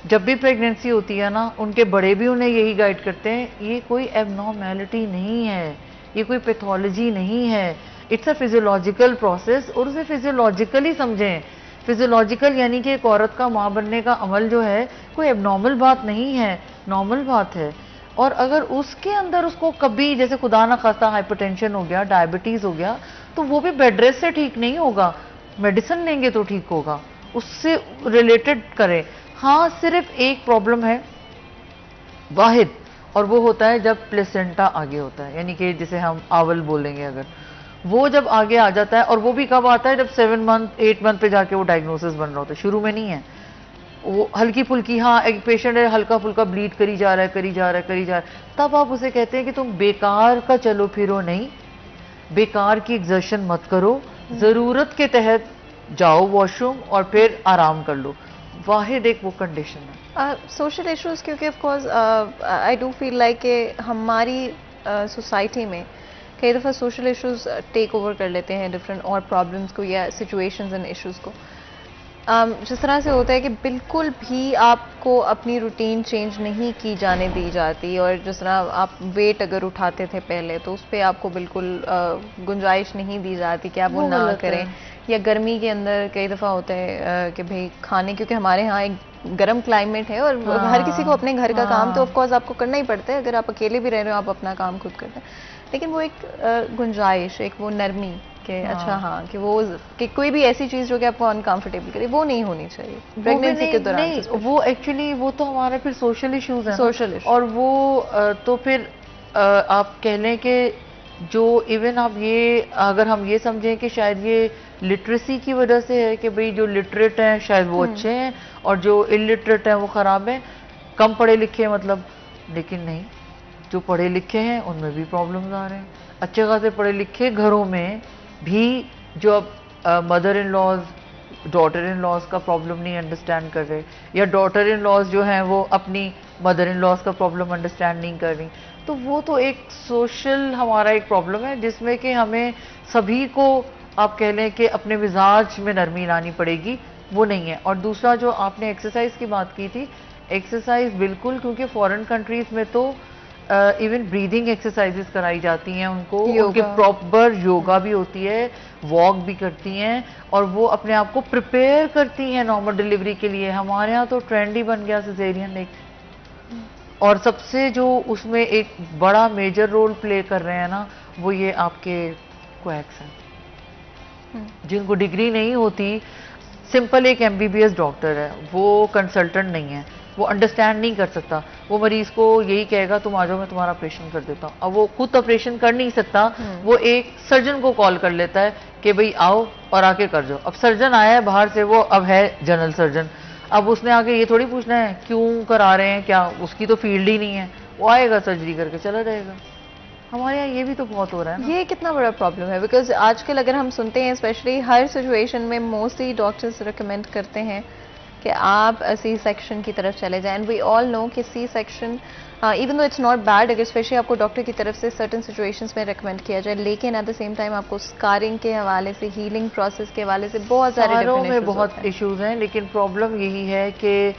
E: जब भी प्रेगनेंसी होती है ना उनके बड़े भी उन्हें यही गाइड करते हैं, ये कोई एबनॉर्मेलिटी नहीं है, ये कोई पैथोलॉजी नहीं है, इट्स अ फिजियोलॉजिकल प्रोसेस और उसे फिजियोलॉजिकली समझें। फिजियोलॉजिकल यानी कि एक औरत का माँ बनने का अमल जो है कोई एबनॉर्मल बात नहीं है, नॉर्मल बात है। और अगर उसके अंदर उसको कभी जैसे खुदा ना खास्ता हाइपरटेंशन हो गया, डायबिटीज हो गया, तो वो भी बेड रेस्ट से ठीक नहीं होगा, मेडिसिन लेंगे तो ठीक होगा, उससे रिलेटेड करें। हाँ, सिर्फ एक प्रॉब्लम है वाहिद, और वो होता है जब प्लेसेंटा आगे होता है, यानी कि जिसे हम आवल बोलेंगे, अगर वो जब आगे आ जाता है, और वो भी कब आता है जब 7 मंथ 8 मंथ पे जाके वो डायग्नोसिस बन रहा होता है, शुरू में नहीं है। वो हल्की फुल्की, हाँ एक पेशेंट है हल्का फुल्का ब्लीड करी जा रहा है, करी जा रहा है, करी जा रहा है, तब आप उसे कहते हैं कि तुम बेकार का चलो फिरो नहीं, बेकार की एग्जर्शन मत करो, जरूरत के तहत जाओ वॉशरूम और फिर आराम कर लो। वाहिद एक वो कंडीशन है।
A: सोशल इश्यूज, क्योंकि of course I do feel like कि हमारी सोसाइटी में कई दफ़ा सोशल इश्यूज टेक ओवर कर लेते हैं डिफरेंट और प्रॉब्लम्स को या सिचुएशंस एंड इश्यूज को। जिस तरह से होता है कि बिल्कुल भी आपको अपनी रूटीन चेंज नहीं की जाने दी जाती, और जिस तरह आप वेट अगर उठाते थे पहले तो उस पर आपको बिल्कुल गुंजाइश नहीं दी जाती कि आप वो ना करें। या गर्मी के अंदर कई दफ़ा होता है कि भाई खाने, क्योंकि हमारे यहाँ एक गर्म क्लाइमेट है और हर किसी को अपने घर का काम तो ऑफकोर्स आपको करना ही पड़ता है, अगर आप अकेले भी रह रहे हो आप अपना काम खुद करते हैं, लेकिन वो एक गुंजाइश, एक वो नरमी कि अच्छा हाँ कि वो कि कोई भी ऐसी चीज़ जो कि आपको अनकंफर्टेबल करे वो नहीं होनी चाहिए प्रेगनेंसी के दौरान।
E: नहीं, वो एक्चुअली वो तो हमारा फिर सोशल इश्यूज है,
A: सोशल इश्यू।
E: और वो तो फिर आप कह लें कि जो इवन आप ये अगर हम ये समझें कि शायद ये लिटरेसी की वजह से है कि भाई जो लिटरेट हैं शायद वो अच्छे हैं और जो इलिटरेट हैं वो ख़राब हैं, कम पढ़े लिखे मतलब, लेकिन नहीं, जो पढ़े लिखे हैं उनमें भी प्रॉब्लम्स आ रहे हैं। अच्छे खासे पढ़े लिखे घरों में भी जो अब mother in law's daughter in law's का प्रॉब्लम नहीं अंडरस्टैंड कर रहे, या डॉटर इन लॉज जो हैं वो अपनी मदर इन लॉज का प्रॉब्लम अंडरस्टैंड नहीं कर रही, तो वो तो एक सोशल हमारा एक प्रॉब्लम है जिसमें कि हमें सभी को आप कह लें कि अपने मिजाज में नरमी लानी पड़ेगी, वो नहीं है। और दूसरा जो आपने एक्सरसाइज की बात की थी, एक्सरसाइज बिल्कुल, क्योंकि फॉरेन कंट्रीज में तो इवन ब्रीदिंग एक्सरसाइजेस कराई जाती हैं उनको, उनके प्रॉपर योगा भी होती है, वॉक भी करती हैं और वो अपने आप को प्रिपेयर करती हैं नॉर्मल डिलीवरी के लिए। हमारे यहाँ तो ट्रेंड ही बन गया सिजेरियन एक, और सबसे जो उसमें एक बड़ा मेजर रोल प्ले कर रहे हैं ना वो ये आपके क्वैक्स हैं जिनको डिग्री नहीं होती। सिंपल एक एमबीबीएस डॉक्टर है, वो कंसल्टेंट नहीं है, वो अंडरस्टैंड नहीं कर सकता, वो मरीज को यही कहेगा तुम आ जाओ मैं तुम्हारा ऑपरेशन कर देता हूँ। अब वो खुद ऑपरेशन कर नहीं सकता, वो एक सर्जन को कॉल कर लेता है कि भाई आओ और आके कर जाओ। अब सर्जन आया है बाहर से, वो अब है जनरल सर्जन, अब उसने आके ये थोड़ी पूछना है क्यों करा रहे हैं, क्या उसकी तो फील्ड ही नहीं है, वो आएगा सर्जरी करके चला जाएगा। हमारे यहाँ ये भी तो बहुत हो रहा है ना।
A: ये कितना बड़ा प्रॉब्लम है, बिकॉज आजकल अगर हम सुनते हैं स्पेशली हर सिचुएशन में मोस्टली डॉक्टर्स रिकमेंड करते हैं कि आप सी सेक्शन की तरफ चले जाएं। एंड वी ऑल नो कि C section even though it's not bad अगर स्पेशली आपको डॉक्टर की तरफ से सर्टेन सिचुएशंस में रिकमेंड किया जाए, लेकिन एट द सेम टाइम आपको स्कारिंग के हवाले से, हीलिंग प्रोसेस के हवाले से बहुत सारे
E: में बहुत इश्यूज हैं। लेकिन प्रॉब्लम यही है कि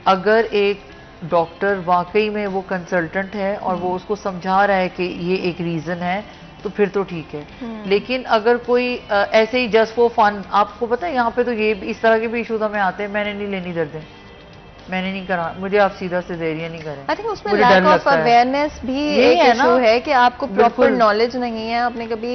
E: अगर एक डॉक्टर वाकई में वो कंसल्टेंट है और वो उसको समझा रहा है कि ये एक रीज़न है तो फिर तो ठीक है। लेकिन अगर कोई ऐसे ही जस्ट फॉर फन, आपको पता है यहाँ पे तो ये इस तरह के भी इशूज हमें आते हैं, मैंने नहीं लेनी दर्दें, मैंने नहीं करा, मुझे आप सीधा सिजेरियन नहीं करें।
A: आई थिंक उसमें लैक ऑफ अवेयरनेस भी एक इशू है कि आपको प्रॉपर नॉलेज नहीं है, आपने कभी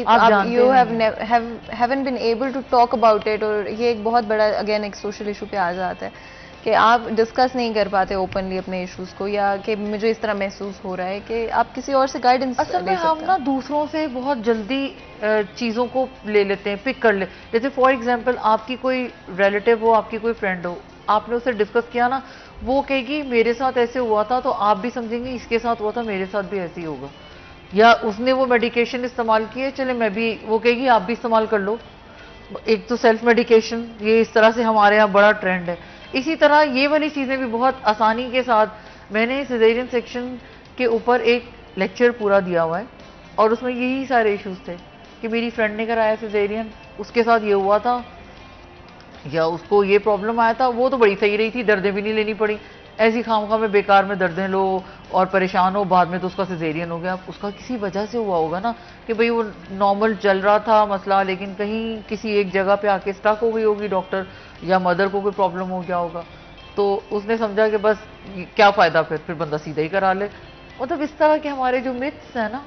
A: you haven't been able to talk about it, और ये एक बहुत बड़ा अगेन एक सोशल इशू पे आ जाता है कि आप डिस्कस नहीं कर पाते ओपनली अपने इश्यूज को, या कि मुझे इस तरह महसूस हो रहा है कि आप किसी और से गाइडेंस ले सकते हैं।
E: असल में हम ना दूसरों से बहुत जल्दी चीज़ों को ले लेते हैं, पिक कर ले। जैसे फॉर एग्जांपल आपकी कोई रिलेटिव हो, आपकी कोई फ्रेंड हो, आपने उससे डिस्कस किया ना, वो कहेगी मेरे साथ ऐसे हुआ था, तो आप भी समझेंगे इसके साथ हुआ था, मेरे साथ भी ऐसे ही होगा। या उसने वो मेडिकेशन इस्तेमाल की है, चले मैं भी, वो कहेगी आप भी इस्तेमाल कर लो। एक तो सेल्फ मेडिकेशन, ये इस तरह से हमारे यहाँ बड़ा ट्रेंड है। इसी तरह ये वाली चीज़ें भी बहुत आसानी के साथ, मैंने सिजेरियन सेक्शन के ऊपर एक लेक्चर पूरा दिया हुआ है और उसमें यही सारे इश्यूज थे कि मेरी फ्रेंड ने कराया सिजेरियन, उसके साथ ये हुआ था या उसको ये प्रॉब्लम आया था, वो तो बड़ी सही रही थी, दर्दें भी नहीं लेनी पड़ी, ऐसी खामखा में बेकार में दर्दें लो और परेशान हो, बाद में तो उसका सिजेरियन हो गया। उसका किसी वजह से हुआ होगा ना कि भाई वो नॉर्मल चल रहा था मसला, लेकिन कहीं किसी एक जगह पे आके स्टक हो गई होगी डॉक्टर, या मदर को कोई प्रॉब्लम हो गया होगा, तो उसने समझा कि बस क्या फ़ायदा, फिर बंदा सीधा ही करा ले। मतलब इस तरह के हमारे जो मिथ्स हैं ना,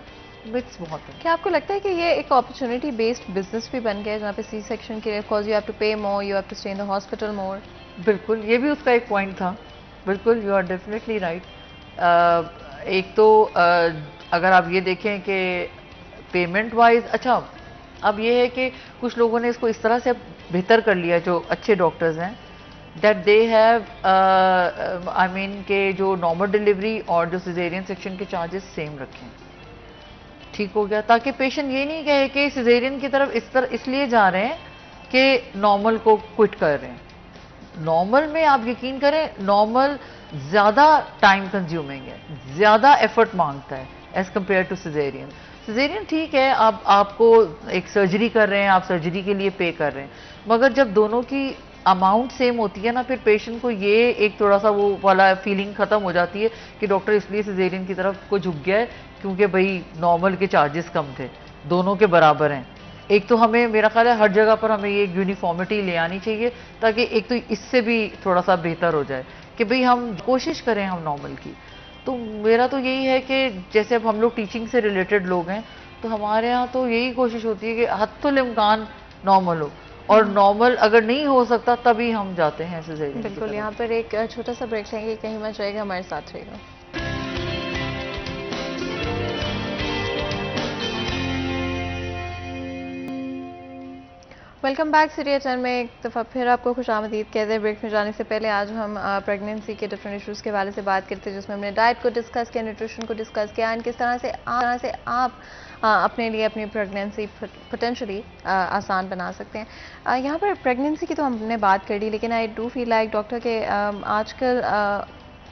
E: मिथ्स बहुत है।
A: क्या आपको लगता है कि ये एक अपॉर्चुनिटी बेस्ड बिजनेस भी बन गया है जहाँ पे सी सेक्शन के लिए because you have to pay more, you have to stay in the hospital more?
E: बिल्कुल, ये भी उसका एक पॉइंट था। बिल्कुल, यू आर डेफिनेटली राइट। एक तो अगर आप ये देखें कि पेमेंट वाइज, अच्छा अब ये है कि कुछ लोगों ने इसको इस तरह से बेहतर कर लिया, जो अच्छे डॉक्टर्स हैं, that they have I mean के जो नॉर्मल डिलीवरी और जो सिजेरियन सेक्शन के चार्जेस सेम रखें। ठीक हो गया, ताकि पेशेंट ये नहीं कहे कि सिजेरियन की तरफ इस तरह इसलिए जा रहे हैं कि नॉर्मल को क्विट कर रहे हैं। नॉर्मल में आप यकीन करें, नॉर्मल ज़्यादा टाइम कंज्यूमिंग है, ज़्यादा एफर्ट मांगता है as compare to caesarean. Caesarean ठीक है, आप आपको एक सर्जरी कर रहे हैं, आप सर्जरी के लिए पे कर रहे हैं, मगर जब दोनों की अमाउंट सेम होती है ना, फिर पेशेंट को ये एक थोड़ा सा वो वाला फीलिंग खत्म हो जाती है कि डॉक्टर इसलिए सिजेरियन की तरफ को झुक गया है क्योंकि भाई नॉर्मल के चार्जेस कम थे, दोनों के बराबर हैं। एक तो हमें, मेरा ख्याल है हर जगह पर हमें ये यूनिफॉर्मिटी ले आनी चाहिए, ताकि एक तो इससे भी थोड़ा सा बेहतर हो जाए कि भाई हम कोशिश करें हम नॉर्मल की। तो मेरा तो यही है कि जैसे अब हम लोग टीचिंग से रिलेटेड लोग हैं, तो हमारे यहाँ तो यही कोशिश होती है कि हत्तुल इम्कान नॉर्मल हो, और नॉर्मल अगर नहीं हो सकता तभी हम जाते हैं सिजेरियन।
A: बिल्कुल, यहाँ पर एक छोटा सा ब्रेक लेंगे, कहीं मत जाएगा, हमारे साथ रहेगा। वेलकम बैक सीरिया चैनल में एक दफ़ा फिर आपको खुशामदीद कहते हैं। ब्रेक में जाने से पहले आज हम प्रेगनेंसी के डिफरेंट इश्यूज़ के हवाले से बात करते हैं, जिसमें हमने डाइट को डिस्कस किया, न्यूट्रिशन को डिस्कस किया, एंड किस तरह से आप अपने लिए अपनी प्रेगनेंसी पोटेंशली आसान बना सकते हैं। यहाँ पर प्रेगनेंसी की तो हमने बात कर ली, लेकिन आई डू फील लाइक डॉक्टर के आजकल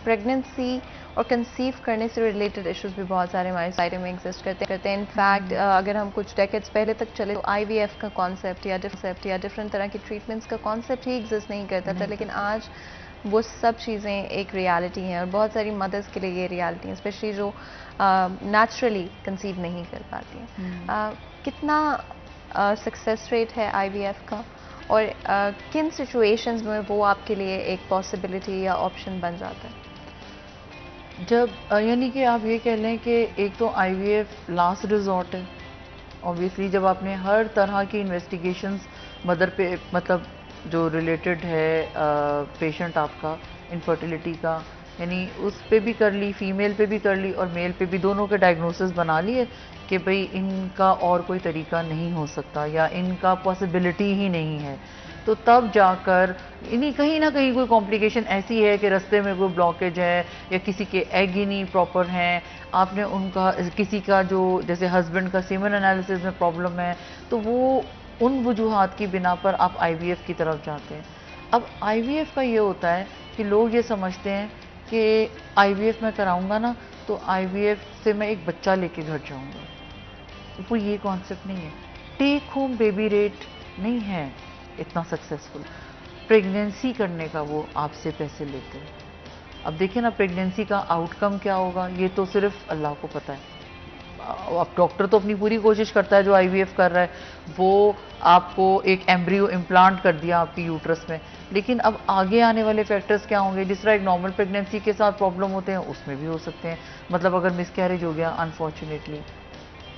A: प्रेगनेंसी और कंसीव करने से रिलेटेड इश्यूज भी बहुत सारे हमारे साइड में एग्जिस्ट करते हैं। इनफैक्ट अगर हम कुछ डेकेड्स पहले तक चले तो IVF का कॉन्सेप्ट या डिफरेंट तरह की ट्रीटमेंट्स का कॉन्सेप्ट ही एग्जिस्ट नहीं करता था, लेकिन आज वो सब चीज़ें एक रियलिटी हैं और बहुत सारी मदर्स के लिए ये रियलिटी है, स्पेशली जो नेचुरली कंसीव नहीं कर पाती हैं। कितना सक्सेस रेट है IVF का, और किन सिचुएशंस में वो आपके लिए एक पॉसिबिलिटी या ऑप्शन बन जाता है?
E: जब यानी कि आप ये कह लें कि एक तो IVF लास्ट रिजॉर्ट है। ऑब्वियसली जब आपने हर तरह की इन्वेस्टिगेशंस मदर पे, मतलब जो रिलेटेड है पेशेंट आपका इनफर्टिलिटी का, यानी उस पे भी कर ली, फीमेल पे भी कर ली और मेल पे भी, दोनों के डायग्नोसिस बना लिए कि भाई इनका और कोई तरीका नहीं हो सकता या इनका पॉसिबिलिटी ही नहीं है, तो तब जाकर इन्हीं कहीं ना कहीं कोई कॉम्प्लिकेशन ऐसी है कि रास्ते में कोई ब्लॉकेज है या किसी के एग ही नहीं प्रॉपर हैं, आपने उनका, किसी का जो जैसे हस्बैंड का सीमेन एनालिसिस में प्रॉब्लम है, तो वो उन वजूहात की बिना पर आप IVF की तरफ जाते हैं। अब IVF का ये होता है कि लोग ये समझते हैं कि IVF मैं कराऊंगा ना तो IVF से मैं एक बच्चा लेके घर जाऊंगा, वो ये कॉन्सेप्ट नहीं है। टेक होम बेबी रेट नहीं है इतना सक्सेसफुल, प्रेगनेंसी करने का वो आपसे पैसे लेते हैं। अब देखिए ना, प्रेगनेंसी का आउटकम क्या होगा ये तो सिर्फ अल्लाह को पता है। अब डॉक्टर तो अपनी पूरी कोशिश करता है, जो IVF कर रहा है वो आपको एक एम्ब्रियो इम्प्लांट कर दिया आपकी यूट्रस में, लेकिन अब आगे आने वाले फैक्टर्स क्या होंगे, जिस तरह एक नॉर्मल प्रेगनेंसी के साथ प्रॉब्लम होते हैं उसमें भी हो सकते हैं। मतलब अगर मिसकैरेज हो गया अनफॉर्चुनेटली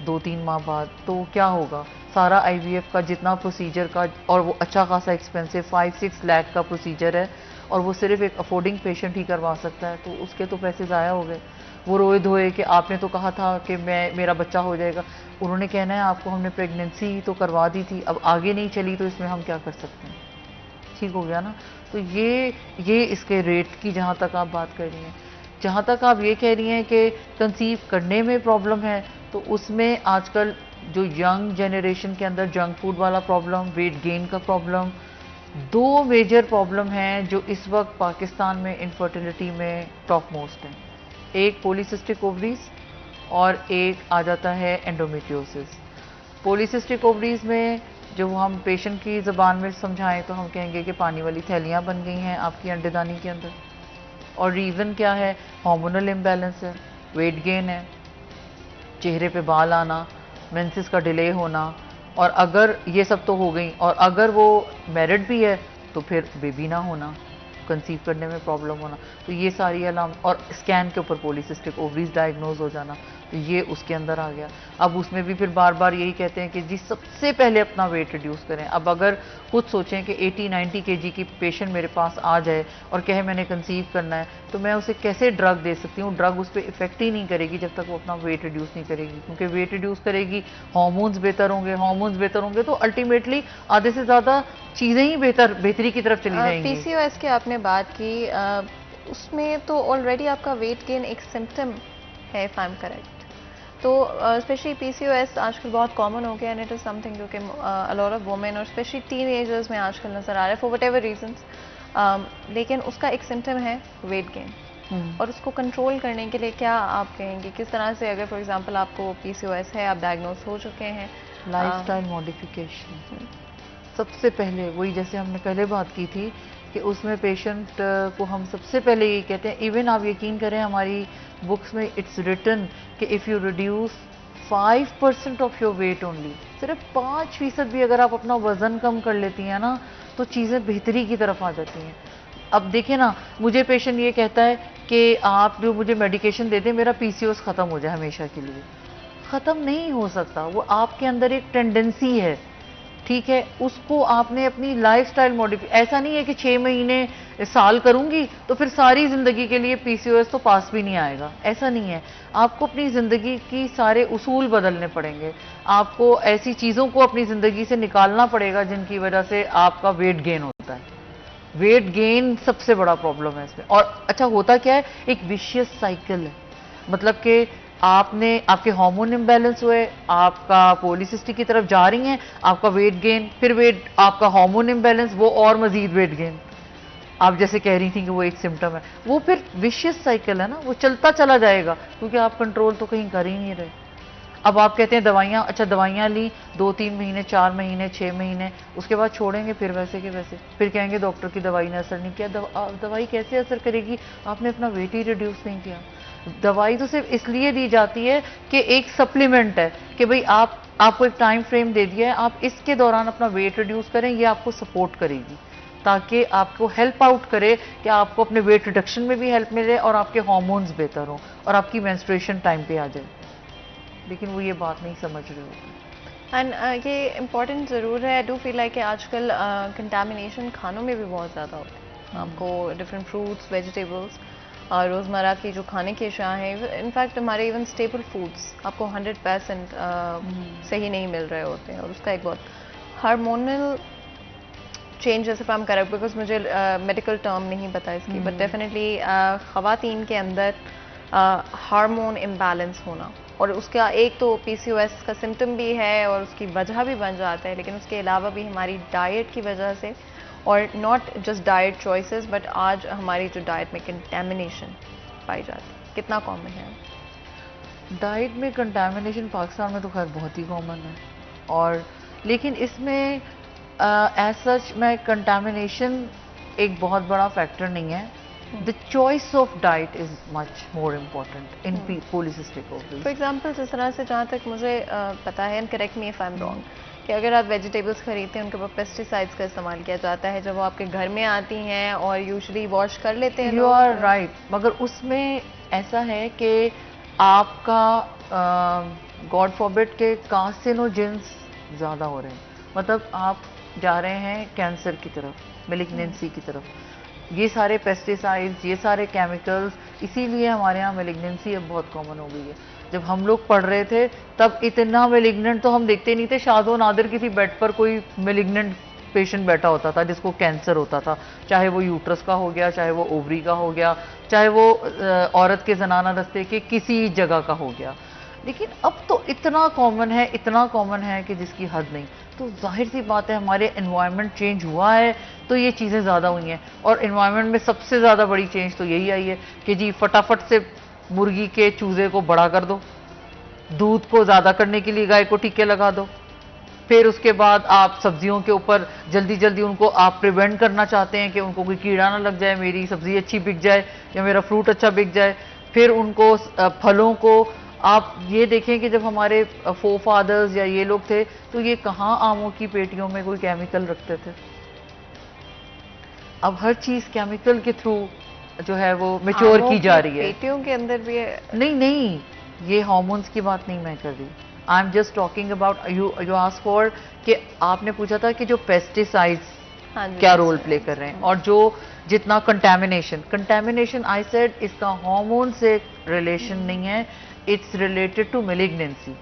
E: 2-3 माह बाद, तो क्या होगा, सारा IVF का जितना प्रोसीजर का, और वो अच्छा खासा एक्सपेंसिव 5-6 लाख का प्रोसीजर है, और वो सिर्फ एक अफोर्डिंग पेशेंट ही करवा सकता है, तो उसके तो पैसे ज़ाया हो गए। वो रोए धोए कि आपने तो कहा था कि मेरा बच्चा हो जाएगा, उन्होंने कहना है आपको हमने प्रेगनेंसी तो करवा दी थी, अब आगे नहीं चली तो इसमें हम क्या कर सकते हैं। ठीक हो गया ना। तो ये इसके रेट की जहाँ तक आप बात कर रही हैं, जहाँ तक आप ये कह रही हैं कि कंसीव करने में प्रॉब्लम है, तो उसमें आजकल जो यंग जनरेशन के अंदर जंक फूड वाला प्रॉब्लम, वेट गेन का प्रॉब्लम, 2 मेजर प्रॉब्लम हैं जो इस वक्त पाकिस्तान में इनफर्टिलिटी में टॉप मोस्ट हैं। एक पॉलीसिस्टिक ओवरीज और एक आ जाता है एंडोमेट्रियोसिस। पॉलीसिस्टिक ओवरीज में जो हम पेशेंट की ज़बान में समझाएं तो हम कहेंगे कि पानी वाली थैलियाँ बन गई हैं आपकी अंडेदानी के अंदर, और रीज़न क्या है, हार्मोनल इम्बैलेंस है, वेट गेन है, चेहरे पे बाल आना, मेंसेस का डिले होना, और अगर ये सब तो हो गई, और अगर वो मैरिड भी है तो फिर बेबी ना होना। कंसीव करने में प्रॉब्लम होना, तो ये सारी अलार्म, और स्कैन के ऊपर पॉलीसिस्टिक ओवरीज डायग्नोज हो जाना, तो ये उसके अंदर आ गया। अब उसमें भी फिर बार बार यही कहते हैं कि जी सबसे पहले अपना वेट रिड्यूस करें। अब अगर खुद सोचें कि 80-90 kg की पेशेंट मेरे पास आ जाए और कहे मैंने कंसीव करना है, तो मैं उसे कैसे ड्रग दे सकती हूँ? ड्रग उस पर इफेक्ट ही नहीं करेगी जब तक वो अपना वेट रिड्यूस नहीं करेगी, क्योंकि वेट रिड्यूस करेगी, हार्मोन्स बेहतर होंगे, हार्मोन्स बेहतर होंगे तो अल्टीमेटली आधे से ज़्यादा चीज़ें ही बेहतरी की तरफ चली जाएंगी।
A: पीसीओएस की आपने बात की, उसमें तो ऑलरेडी आपका वेट गेन एक सिम्टम है, इफ आई एम करेक्ट। तो स्पेशली पीसीओएस आजकल बहुत कॉमन हो गया, एंड इट इज़ समथिंग जो कि अ लॉट ऑफ वुमेन और स्पेशली टीनेजर्स में आजकल नज़र आ रहा है फॉर वट एवर रीजन्स, लेकिन उसका एक सिम्टम है वेट गेन। और उसको कंट्रोल करने के लिए क्या आप कहेंगे, किस तरह से, अगर फॉर एग्जांपल आपको पीसीओएस है, आप डायग्नोज हो चुके हैं?
E: लाइफस्टाइल मॉडिफिकेशन सबसे पहले, वही जैसे हमने पहले बात की थी कि उसमें पेशेंट को हम सबसे पहले ये कहते हैं, इवन आप यकीन करें हमारी बुक्स में इट्स रिटन कि if you reduce 5% of your weight only, सिर्फ 5% भी अगर आप अपना वजन कम कर लेती हैं ना, तो चीज़ें बेहतरी की तरफ आ जाती हैं। अब देखिए ना, मुझे पेशेंट ये कहता है कि आप जो मुझे मेडिकेशन देते हैं मेरा पीसीओएस ख़त्म हो जाए हमेशा के लिए। ख़त्म नहीं हो सकता, वो आपके अंदर एक टेंडेंसी है, ठीक है, उसको आपने अपनी लाइफस्टाइल मॉडिफाई, ऐसा नहीं है कि 6 महीने साल करूंगी तो फिर सारी ज़िंदगी के लिए पीसीओएस तो पास भी नहीं आएगा, ऐसा नहीं है। आपको अपनी ज़िंदगी की सारे उसूल बदलने पड़ेंगे, आपको ऐसी चीज़ों को अपनी ज़िंदगी से निकालना पड़ेगा जिनकी वजह से आपका वेट गेन होता है। वेट गेन सबसे बड़ा प्रॉब्लम है इसमें। और अच्छा होता क्या है, एक विशियस साइकिल है, मतलब कि आपके हार्मोन इम्बैलेंस हुए, आपका पॉलीसिस्टिक की तरफ जा रही हैं, आपका वेट गेन, फिर आपका हार्मोन इम्बैलेंस, वो और मजीद वेट गेन। आप जैसे कह रही थी कि वो एक सिम्टम है, वो फिर विशियस साइकिल है ना, वो चलता चला जाएगा क्योंकि आप कंट्रोल तो कहीं कर ही नहीं रहे। अब आप कहते हैं दवाइयाँ, अच्छा दवाइयाँ ली 2-3 महीने, 4 महीने, 6 महीने, उसके बाद छोड़ेंगे फिर वैसे के वैसे, फिर कहेंगे डॉक्टर की दवाई ने असर नहीं किया। दवाई कैसे असर करेगी, आपने अपना वेट ही रिड्यूस नहीं किया। दवाई तो सिर्फ इसलिए दी जाती है कि एक सप्लीमेंट है कि भाई आपको एक टाइम फ्रेम दे दिया है, आप इसके दौरान अपना वेट रिड्यूस करें, ये आपको सपोर्ट करेगी ताकि आपको हेल्प आउट करे कि आपको अपने वेट रिडक्शन में भी हेल्प मिले और आपके हार्मोन्स बेहतर हों और आपकी मेंस्ट्रुएशन टाइम पे आ जाए। लेकिन वो ये बात नहीं समझ रहे होते।
A: एंड ये इम्पॉर्टेंट ज़रूर है। आई डू फील लाइक कि आजकल कंटामिनेशन खानों में भी बहुत ज़्यादा होता है। आपको डिफरेंट फ्रूट्स, वेजिटेबल्स, रोज़मर्रा की जो खाने की अशिया हैं, इनफैक्ट हमारे इवन स्टेबल फूड्स आपको 100% सही नहीं मिल रहे होते हैं, और उसका एक बहुत हार्मोनल चेंज, जैसे हम करें, बिकॉज मुझे मेडिकल टर्म नहीं पता इसकी, बट डेफिनेटली ख़वातीन के अंदर हार्मोन इम्बैलेंस होना, और उसका एक तो पीसीओएस का सिम्टम भी है और उसकी वजह भी बन जाता है, लेकिन उसके अलावा भी हमारी डाइट की वजह से, और not just diet choices, but आज हमारी जो डाइट में कंटेमिनेशन पाई जाती है, कितना कॉमन है?
E: डाइट में कंटेमिनेशन पाकिस्तान में तो खैर बहुत ही कॉमन है, और लेकिन इसमें एज सच मैं कंटेमिनेशन एक बहुत बड़ा फैक्टर नहीं है। The choice of diet is much more important in polycystic ovaries.
A: For example जिस तरह से, जहाँ तक मुझे पता है, and correct me if I am wrong, कि अगर आप वेजिटेबल्स खरीदते हैं उनके ऊपर पेस्टिसाइड्स का इस्तेमाल किया जाता है जब वो आपके घर में आती हैं, और यूजुअली वॉश कर लेते हैं।
E: You are right, मगर उसमें ऐसा है कि आपका गॉड फॉरबिड के कार्सिनोजेंस ज़्यादा हो रहे हैं, मतलब आप जा रहे हैं कैंसर की तरफ, मेलिग्नेंसी की तरफ। ये सारे पेस्टिसाइड्स, ये सारे केमिकल्स, इसीलिए हमारे यहाँ मेलिग्नेंसी अब बहुत कॉमन हो गई है। जब हम लोग पढ़ रहे थे तब इतना मेलिग्नेंट तो हम देखते नहीं थे, शादो नादिर किसी बेड पर कोई मेलिग्नेंट पेशेंट बैठा होता था जिसको कैंसर होता था, चाहे वो यूट्रस का हो गया, चाहे वो ओवरी का हो गया, चाहे वो औरत के जनाना दस्ते के किसी जगह का हो गया। लेकिन अब तो इतना कॉमन है, इतना कॉमन है कि जिसकी हद नहीं। तो जाहिर सी बात है हमारे एनवायरनमेंट चेंज हुआ है तो ये चीज़ें ज़्यादा हुई हैं, और एनवायरनमेंट में सबसे ज़्यादा बड़ी चेंज तो यही आई है कि जी फटाफट से मुर्गी के चूज़े को बड़ा कर दो, दूध को ज़्यादा करने के लिए गाय को टीके लगा दो, फिर उसके बाद आप सब्जियों के ऊपर जल्दी जल्दी उनको आप प्रिवेंट करना चाहते हैं कि उनको कोई कीड़ा ना लग जाए, मेरी सब्जी अच्छी बिक जाए या मेरा फ्रूट अच्छा बिक जाए। फिर उनको फलों को आप ये देखें कि जब हमारे फोर फादर्स या ये लोग थे तो ये कहाँ आमों की पेटियों में कोई केमिकल रखते थे। अब हर चीज़ केमिकल के थ्रू जो है वो मेच्योर की जा रही है।
A: बेटियों के अंदर भी है।
E: नहीं नहीं, ये हार्मोन्स की बात नहीं मैं कर रही। I am just talking about you ask for कि आपने पूछा था कि जो पेस्टिसाइड्स क्या रोल प्ले कर रहे हैं और जो जितना कंटेमिनेशन आई सेड इसका हार्मोन से रिलेशन नहीं है, इट्स रिलेटेड टू मेलिग्नेंसी।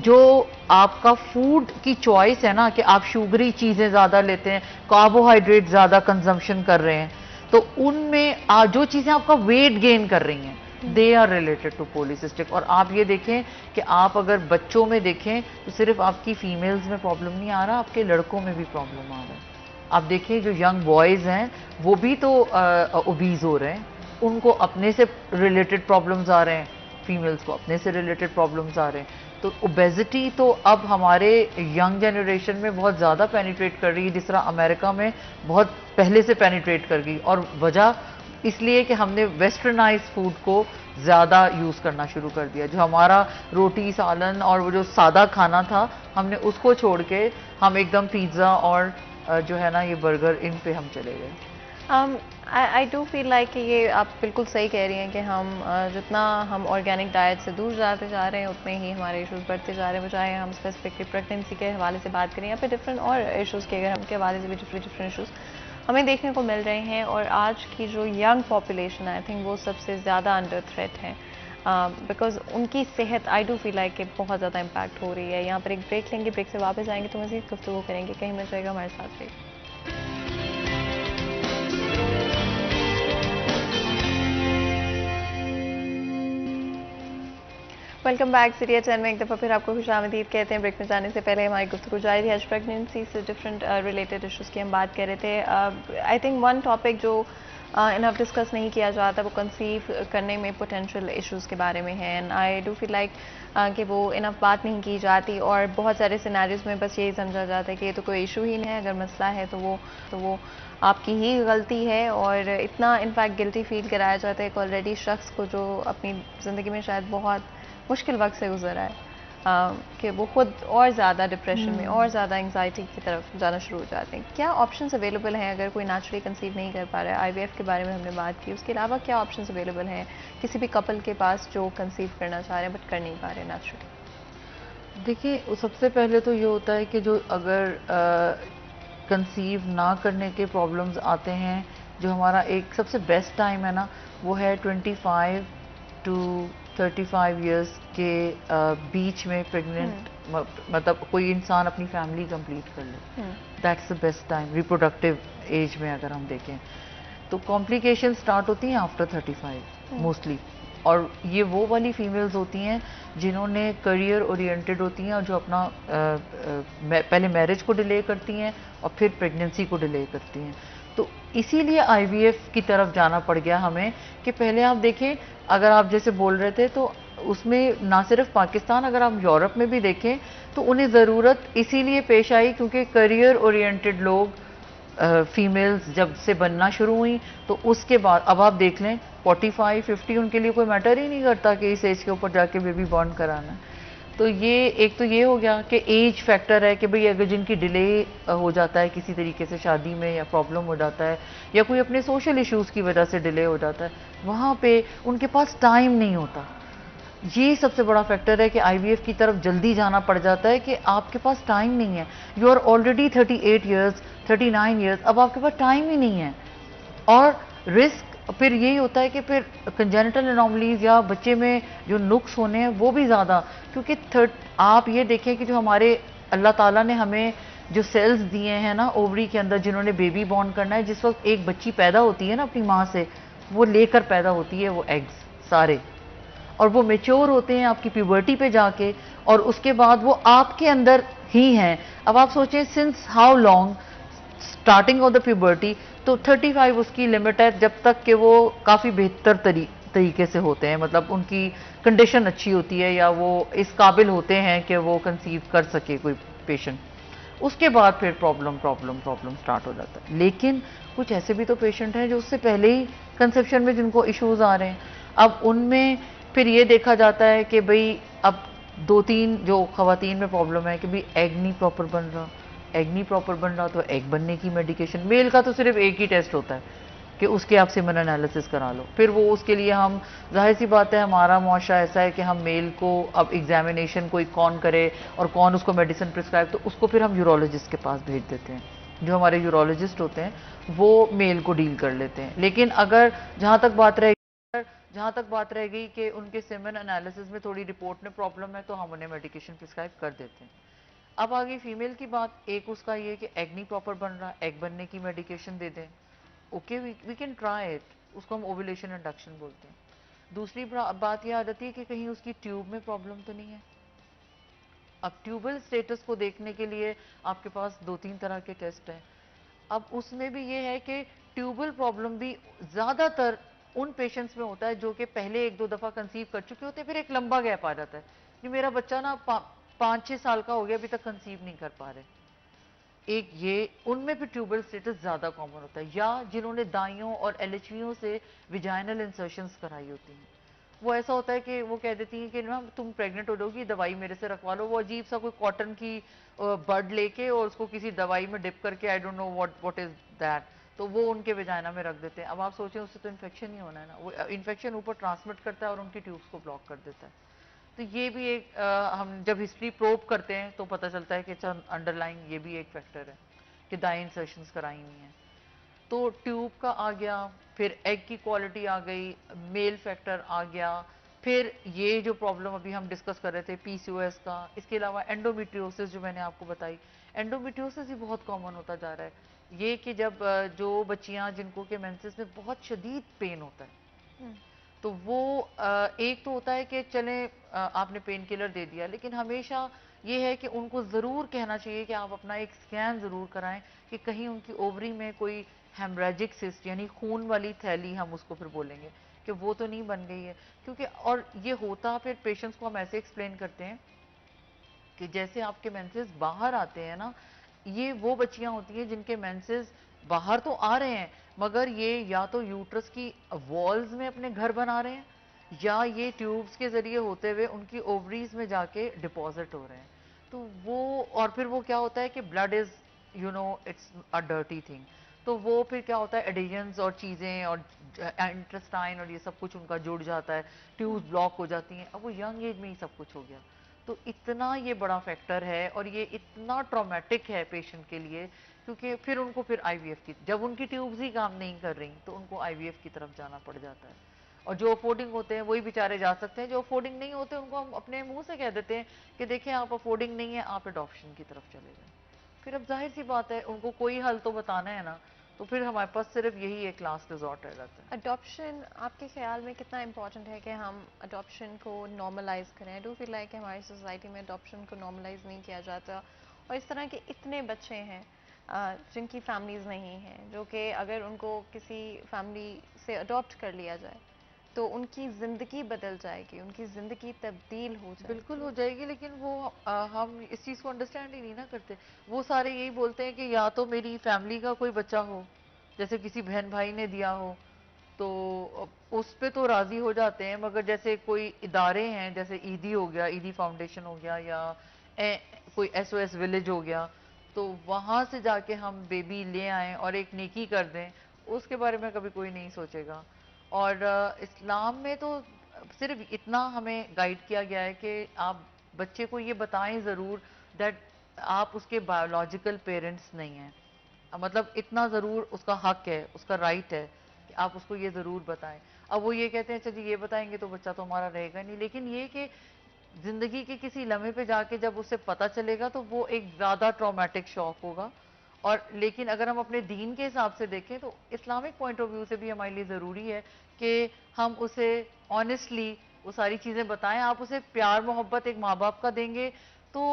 E: जो आपका फूड की चॉइस है ना कि आप शुगरी चीजें ज्यादा लेते हैं, कार्बोहाइड्रेट ज्यादा कंजम्पशन कर रहे हैं, तो उनमें जो चीजें आपका वेट गेन कर रही हैं they are related to polycystic. और आप ये देखें कि आप अगर बच्चों में देखें तो सिर्फ आपकी फीमेल्स में प्रॉब्लम नहीं आ रहा, आपके लड़कों में भी प्रॉब्लम आ रहा है। आप देखिए जो यंग बॉयज हैं वो भी तो ओबीज हो रहे हैं, उनको अपने से रिलेटेड प्रॉब्लम्स आ रहे हैं, फीमेल्स को अपने से रिलेटेड प्रॉब्लम्स आ रहे हैं। तो ओबेसिटी तो अब हमारे यंग जनरेशन में बहुत ज़्यादा पेनिट्रेट कर रही है, जिस तरह अमेरिका में बहुत पहले से पेनिट्रेट कर गई। और वजह इसलिए कि हमने वेस्टर्नाइज फूड को ज़्यादा यूज़ करना शुरू कर दिया। जो हमारा रोटी सालन और वो जो सादा खाना था, हमने उसको छोड़ के हम एकदम पिज़्ज़ा और जो है ना ये बर्गर, इन पे हम चले गए।
A: आई डू फील लाइक कि ये आप बिल्कुल सही कह रही हैं कि हम जितना हम ऑर्गेनिक डाइट से दूर जाते जा रहे हैं उतने ही हमारे इश्यूज बढ़ते जा रहे हैं। चाहे हम स्पेसिफिकली प्रेगनेंसी के हवाले से बात करें या फिर डिफरेंट और इश्यूज़ के, अगर हम के हवाले से भी डिफरेंट इश्यूज़ हमें देखने को मिल रहे हैं। और आज की जो यंग पॉपुलेशन आई थिंक वो सबसे ज़्यादा अंडर थ्रेट है, बिकॉज उनकी सेहत आई डू फील लाइक बहुत ज़्यादा इम्पैक्ट हो रही है। यहाँ पर एक ब्रेक लेंगे, ब्रेक से वापस आएंगे तो मज़ीद गुफ्तगू करेंगे। कहीं मत जाएगा, हमारे साथ रहिए। Welcome back. सीरिया चैन में एक दफ़ा फिर आपको खुशामदीद कहते हैं। ब्रेक में जाने से पहले हमारी गुफ्तगू जारी थी। आज प्रेगनेंसी से डिफरेंट रिलेटेड इश्यूज़ की हम बात कर रहे थे। आई थिंक वन टॉपिक जो इनफ डिस्कस नहीं किया जाता वो कंसीव करने में पोटेंशियल इश्यूज़ के बारे में है। And I do feel like कि वो इनफ बात नहीं की जाती और बहुत सारे सिनेरियोज़ में बस यही समझा जाता है कि ये तो कोई इशू ही नहीं है, अगर मसला है तो वो आपकी ही गलती है। और इतना इनफैक्ट गिल्टी फील कराया जाता है एक ऑलरेडी शख्स को जो अपनी ज़िंदगी में शायद बहुत मुश्किल वक्त से गुजरा है, कि वो खुद और ज़्यादा डिप्रेशन में और ज़्यादा एंग्जाइटी की तरफ जाना शुरू हो जाते हैं। क्या ऑप्शंस अवेलेबल हैं अगर कोई नेचुरली कंसीव नहीं कर पा रहा है? आईवीएफ के बारे में हमने बात की, उसके अलावा क्या ऑप्शंस अवेलेबल हैं किसी भी कपल के पास जो कंसीव करना चाह रहे हैं बट कर नहीं पा रहे नेचुरली?
E: देखिए, सबसे पहले तो ये होता है कि जो अगर कंसीव ना करने के प्रॉब्लम्स आते हैं, जो हमारा एक सबसे बेस्ट टाइम है ना, वो है 25 टू 35 इयर्स के बीच में प्रेग्नेंट, मतलब कोई इंसान अपनी फैमिली कंप्लीट कर ले, that's the best time reproductive age में। अगर हम देखें तो कॉम्प्लिकेशन स्टार्ट होती हैं आफ्टर 35 मोस्टली, और ये वो वाली फीमेल्स होती हैं जिन्होंने करियर ओरिएंटेड होती हैं और जो अपना पहले मैरिज को डिले करती हैं और फिर प्रेगनेंसी को डिले करती हैं। तो इसीलिए आईवीएफ की तरफ जाना पड़ गया हमें कि पहले आप देखें, अगर आप जैसे बोल रहे थे तो उसमें ना सिर्फ पाकिस्तान, अगर आप यूरोप में भी देखें तो उन्हें ज़रूरत इसीलिए पेश आई क्योंकि करियर ओरिएंटेड लोग फीमेल्स जब से बनना शुरू हुई तो उसके बाद अब आप देख लें 45-50 उनके लिए कोई मैटर ही नहीं करता कि इस एज के ऊपर जाके बेबी बॉर्न कराना। तो ये एक तो ये हो गया कि एज फैक्टर है कि भाई अगर जिनकी डिले हो जाता है किसी तरीके से शादी में, या प्रॉब्लम हो जाता है, या कोई अपने सोशल इश्यूज़ की वजह से डिले हो जाता है, वहाँ पे उनके पास टाइम नहीं होता। ये सबसे बड़ा फैक्टर है कि आईवीएफ की तरफ जल्दी जाना पड़ जाता है कि आपके पास टाइम नहीं है। You are already 38 years 39 years, अब आपके पास टाइम ही नहीं है। और रिस्क फिर यही होता है कि फिर कंजेनिटल एनोमलीज या बच्चे में जो नुक्स होने हैं वो भी ज़्यादा, क्योंकि आप ये देखें कि जो हमारे अल्लाह ताला ने हमें जो सेल्स दिए हैं ना ओवरी के अंदर, जिन्होंने बेबी बॉर्न करना है, जिस वक्त एक बच्ची पैदा होती है ना अपनी माँ से, वो लेकर पैदा होती है वो एग्स सारे, और वो मेच्योर होते हैं आपकी प्यूबर्टी पे जाके, और उसके बाद वो आपके अंदर ही हैं। अब आप सोचें since how long, starting of the puberty, तो 35 उसकी लिमिट है जब तक कि वो काफ़ी बेहतर तरीके से होते हैं, मतलब उनकी कंडीशन अच्छी होती है या वो इस काबिल होते हैं कि वो कंसीव कर सके कोई पेशेंट। उसके बाद फिर प्रॉब्लम स्टार्ट हो जाता है। लेकिन कुछ ऐसे भी तो पेशेंट हैं जो उससे पहले ही कंसेप्शन में जिनको इश्यूज आ रहे हैं, अब उनमें फिर ये देखा जाता है कि भाई अब 2-3 जो ख़वातीन में प्रॉब्लम है कि भाई एग नहीं प्रॉपर बन रहा, एग नहीं प्रॉपर बन रहा तो एग बनने की मेडिकेशन। मेल का तो सिर्फ एक ही टेस्ट होता है कि उसके आप सीमन एनालिसिस करा लो, फिर वो उसके लिए हम, जाहिर सी बात है हमारा मुआशरा ऐसा है कि हम मेल को अब एग्जामिनेशन कोई कौन करे और कौन उसको मेडिसिन प्रिस्क्राइब, तो उसको फिर हम यूरोलॉजिस्ट के पास भेज देते हैं। जो हमारे यूरोलॉजिस्ट होते हैं वो मेल को डील कर लेते हैं। लेकिन अगर जहाँ तक बात रह गई कि उनके सीमन एनालिसिस में थोड़ी रिपोर्ट में प्रॉब्लम है तो हम उन्हें मेडिकेशन प्रिस्क्राइब कर देते हैं। अब आगे फीमेल की बात, एक उसका ये कि एग नहीं प्रॉपर बन रहा, एग बनने की मेडिकेशन दे दें, okay we can try it, उसको हम ओवुलेशन इंडक्शन बोलते हैं। दूसरी बात यह आ जाती है कि कहीं उसकी ट्यूब में प्रॉब्लम तो नहीं है। अब ट्यूबल स्टेटस को देखने के लिए आपके पास 2-3 तरह के टेस्ट हैं। अब उसमें भी ये है कि ट्यूबल प्रॉब्लम भी ज़्यादातर उन पेशेंट्स में होता है जो कि पहले 1-2 दफ़ा कंसीव कर चुके होते हैं, फिर एक लंबा गैप आ जाता है कि मेरा बच्चा ना 5-6 साल का हो गया, अभी तक कंसीव नहीं कर पा रहे। एक ये, उनमें फिर ट्यूबल स्टेटस ज़्यादा कॉमन होता है, या जिन्होंने दाइयों और एलएचवियों से विजाइनल इंसर्शंस कराई होती हैं। वो ऐसा होता है कि वो कह देती हैं कि ना तुम प्रेग्नेंट हो जाओगी, दवाई मेरे से रखवा लो। वो अजीब सा कोई कॉटन की बड लेके और उसको किसी दवाई में डिप करके, I don't know what is that, तो वो उनके विजाइना में रख देते हैं। अब आप सोचें उससे तो इन्फेक्शन ही होना है ना, वो इन्फेक्शन ऊपर ट्रांसमिट करता है और उनकी ट्यूब्स को ब्लॉक कर देता है। तो ये भी एक हम जब हिस्ट्री प्रोब करते हैं तो पता चलता है कि अंडरलाइन ये भी एक फैक्टर है कि दाई इंसर्शंस कराई हुई हैं। तो ट्यूब का आ गया, फिर एग की क्वालिटी आ गई, मेल फैक्टर आ गया, फिर ये जो प्रॉब्लम अभी हम डिस्कस कर रहे थे पीसीओएस का, इसके अलावा एंडोमेट्रियोसिस जो मैंने आपको बताई। एंडोमेट्रियोसिस भी बहुत कॉमन होता जा रहा है। ये कि जब जो बच्चियां जिनको के मेंसेस में बहुत शदीद पेन होता है, तो वो एक तो होता है कि चले आपने पेन किलर दे दिया, लेकिन हमेशा ये है कि उनको ज़रूर कहना चाहिए कि आप अपना एक स्कैन ज़रूर कराएं कि कहीं उनकी ओवरी में कोई हेमरेजिक सिस्ट यानी खून वाली थैली, हम उसको फिर बोलेंगे, कि वो तो नहीं बन गई है। क्योंकि और ये होता फिर पेशेंट्स को हम ऐसे एक्सप्लेन करते हैं कि जैसे आपके मेंसेस बाहर आते हैं ना, ये वो बच्चियां होती हैं जिनके मेंसेस बाहर तो आ रहे हैं मगर ये या तो यूट्रस की वॉल्स में अपने घर बना रहे हैं, या ये ट्यूब्स के जरिए होते हुए उनकी ओवरीज में जाके डिपॉजिट हो रहे हैं। तो वो, और फिर वो क्या होता है कि blood is, you know, it's a dirty thing. तो वो फिर क्या होता है, एडिजन्स और चीज़ें और इंटेस्टाइन और ये सब कुछ उनका जुड़ जाता है, ट्यूब्स ब्लॉक हो जाती हैं। अब वो यंग एज में ही सब कुछ हो गया। तो इतना ये बड़ा फैक्टर है और ये इतना ट्रॉमेटिक है पेशेंट के लिए, क्योंकि फिर उनको फिर आईवीएफ की, जब उनकी ट्यूब्स ही काम नहीं कर रही तो उनको आईवीएफ की तरफ जाना पड़ जाता है। और जो अफोर्डिंग होते हैं वही बेचारे जा सकते हैं, जो अफोर्डिंग नहीं होते उनको हम अपने मुंह से कह देते हैं कि देखें आप अफोर्डिंग नहीं है, आप एडॉप्शन की तरफ चले जाएं। फिर अब जाहिर सी बात है उनको कोई हल तो बताना है ना, तो फिर हमारे पास सिर्फ यही एक लास्ट रिजॉर्ट रह जाता है।
A: अडॉप्शन आपके ख्याल में कितना इम्पोर्टेंट है कि हम अडॉप्शन को नॉर्मलाइज करें? आई डू फील लाइक हमारी सोसाइटी में अडॉप्शन को नॉर्मलाइज नहीं किया जाता, और इस तरह के इतने बच्चे हैं जिनकी फैमिलीज नहीं हैं, जो कि अगर उनको किसी फैमिली से अडॉप्ट कर लिया जाए तो उनकी ज़िंदगी बदल जाएगी, उनकी ज़िंदगी तब्दील हो
E: बिल्कुल
A: जाएगी।
E: हो जाएगी, लेकिन वो हम इस चीज़ को अंडरस्टैंड ही नहीं ना करते। वो सारे यही बोलते हैं कि या तो मेरी फैमिली का कोई बच्चा हो, जैसे किसी बहन भाई ने दिया हो, तो उस पे तो राजी हो जाते हैं, मगर जैसे कोई इदारे हैं, जैसे ईदी हो गया, ईदी फाउंडेशन हो गया, या कोई एसओएस विलेज हो गया, तो वहां से जाके हम बेबी ले आए और एक नेकी कर दें, उसके बारे में कभी कोई नहीं सोचेगा। और इस्लाम में तो सिर्फ इतना हमें गाइड किया गया है कि आप बच्चे को ये बताएं ज़रूर दैट आप उसके बायोलॉजिकल पेरेंट्स नहीं हैं। मतलब इतना ज़रूर उसका हक है, उसका राइट है कि आप उसको ये ज़रूर बताएं। अब वो ये कहते हैं अच्छा जी ये बताएंगे तो बच्चा तो हमारा रहेगा नहीं, लेकिन ये कि ज़िंदगी के किसी लम्हे पे जाके जब उसे पता चलेगा तो वो एक ज़्यादा ट्रॉमेटिक शॉक होगा। और लेकिन अगर हम अपने दीन के हिसाब से देखें तो इस्लामिक पॉइंट ऑफ व्यू से भी हमारे लिए ज़रूरी है कि हम उसे ऑनेस्टली वो सारी चीज़ें बताएं। आप उसे प्यार मोहब्बत एक माँ बाप का देंगे तो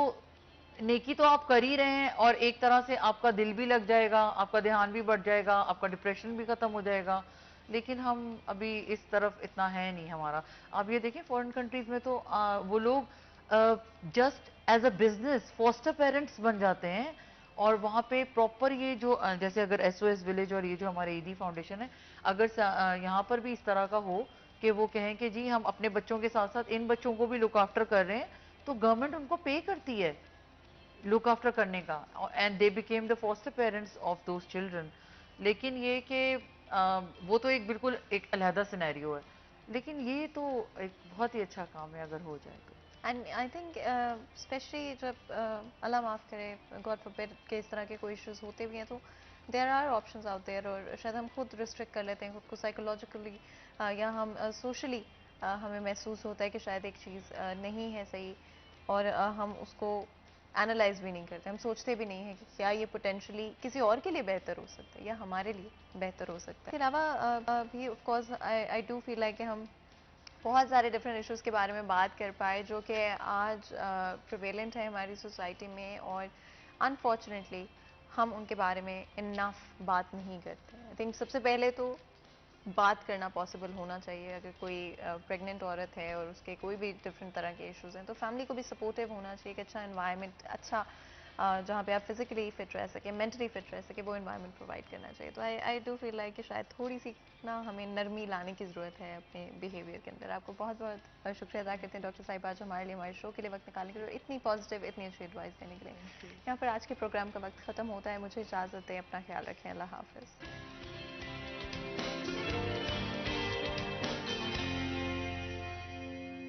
E: नेकी तो आप कर ही रहे हैं, और एक तरह से आपका दिल भी लग जाएगा, आपका ध्यान भी बढ़ जाएगा, आपका डिप्रेशन भी खत्म हो जाएगा। लेकिन हम अभी इस तरफ इतना है नहीं हमारा। आप ये देखें फॉरेन कंट्रीज में तो वो लोग just as a business foster parents बन जाते हैं, और वहाँ पे प्रॉपर ये जो जैसे अगर एसओएस विलेज और ये जो हमारे ईदी फाउंडेशन है, अगर यहाँ पर भी इस तरह का हो कि वो कहें कि जी हम अपने बच्चों के साथ साथ इन बच्चों को भी लुक आफ्टर कर रहे हैं, तो गवर्नमेंट उनको पे करती है लुक आफ्टर करने का, and they became the foster parents of those children. लेकिन ये कि वो तो एक बिल्कुल एक अलहदा सिनेरियो है, लेकिन ये तो एक बहुत ही अच्छा काम है अगर हो जाए तो।
A: एंड आई थिंक स्पेशली जब अल्लाह माफ़ करे गॉड फॉरबिड के इस तरह के कोई इश्यूज होते भी हैं तो there are options out there, और शायद हम खुद रिस्ट्रिक्ट कर लेते हैं खुद को साइकोलॉजिकली, या हम सोशली हमें महसूस होता है कि शायद एक चीज़ नहीं है सही, और हम उसको एनालाइज भी नहीं करते, हम सोचते भी नहीं हैं कि क्या ये पोटेंशली किसी और के लिए बेहतर हो सकता है या हमारे लिए बेहतर हो सकता है। इसके अलावा भी of course I do feel like कि हम बहुत सारे डिफरेंट इश्यूज़ के बारे में बात कर पाए जो कि आज प्रिवेलेंट है हमारी सोसाइटी में, और अनफॉर्चुनेटली हम उनके बारे में इनफ बात नहीं करते। आई थिंक सबसे पहले तो बात करना पॉसिबल होना चाहिए। अगर कोई प्रेग्नेंट औरत है और उसके कोई भी डिफरेंट तरह के इश्यूज हैं तो फैमिली को भी सपोर्टिव होना चाहिए, कि अच्छा एनवायरनमेंट, अच्छा जहाँ पे आप फिजिकली फिट रह सके, मेंटली फिट रह सके, वो एनवायरनमेंट प्रोवाइड करना चाहिए। तो आई डू फील लाइक कि शायद थोड़ी सी ना हमें नरमी लाने की ज़रूरत है अपने बिहेवियर के अंदर। आपको बहुत बहुत शुक्रिया अदा करते हैं डॉक्टर साहिब आज हमारे लिए, हमारे शो के लिए वक्त निकालने के लिए, इतनी पॉजिटिव, इतनी अच्छी एडवाइस देने के लिए। यहाँ पर आज के प्रोग्राम का वक्त ख़त्म होता है, मुझे इजाज़त दें, अपना ख्याल रखें, अल्लाह हाफ़िज़।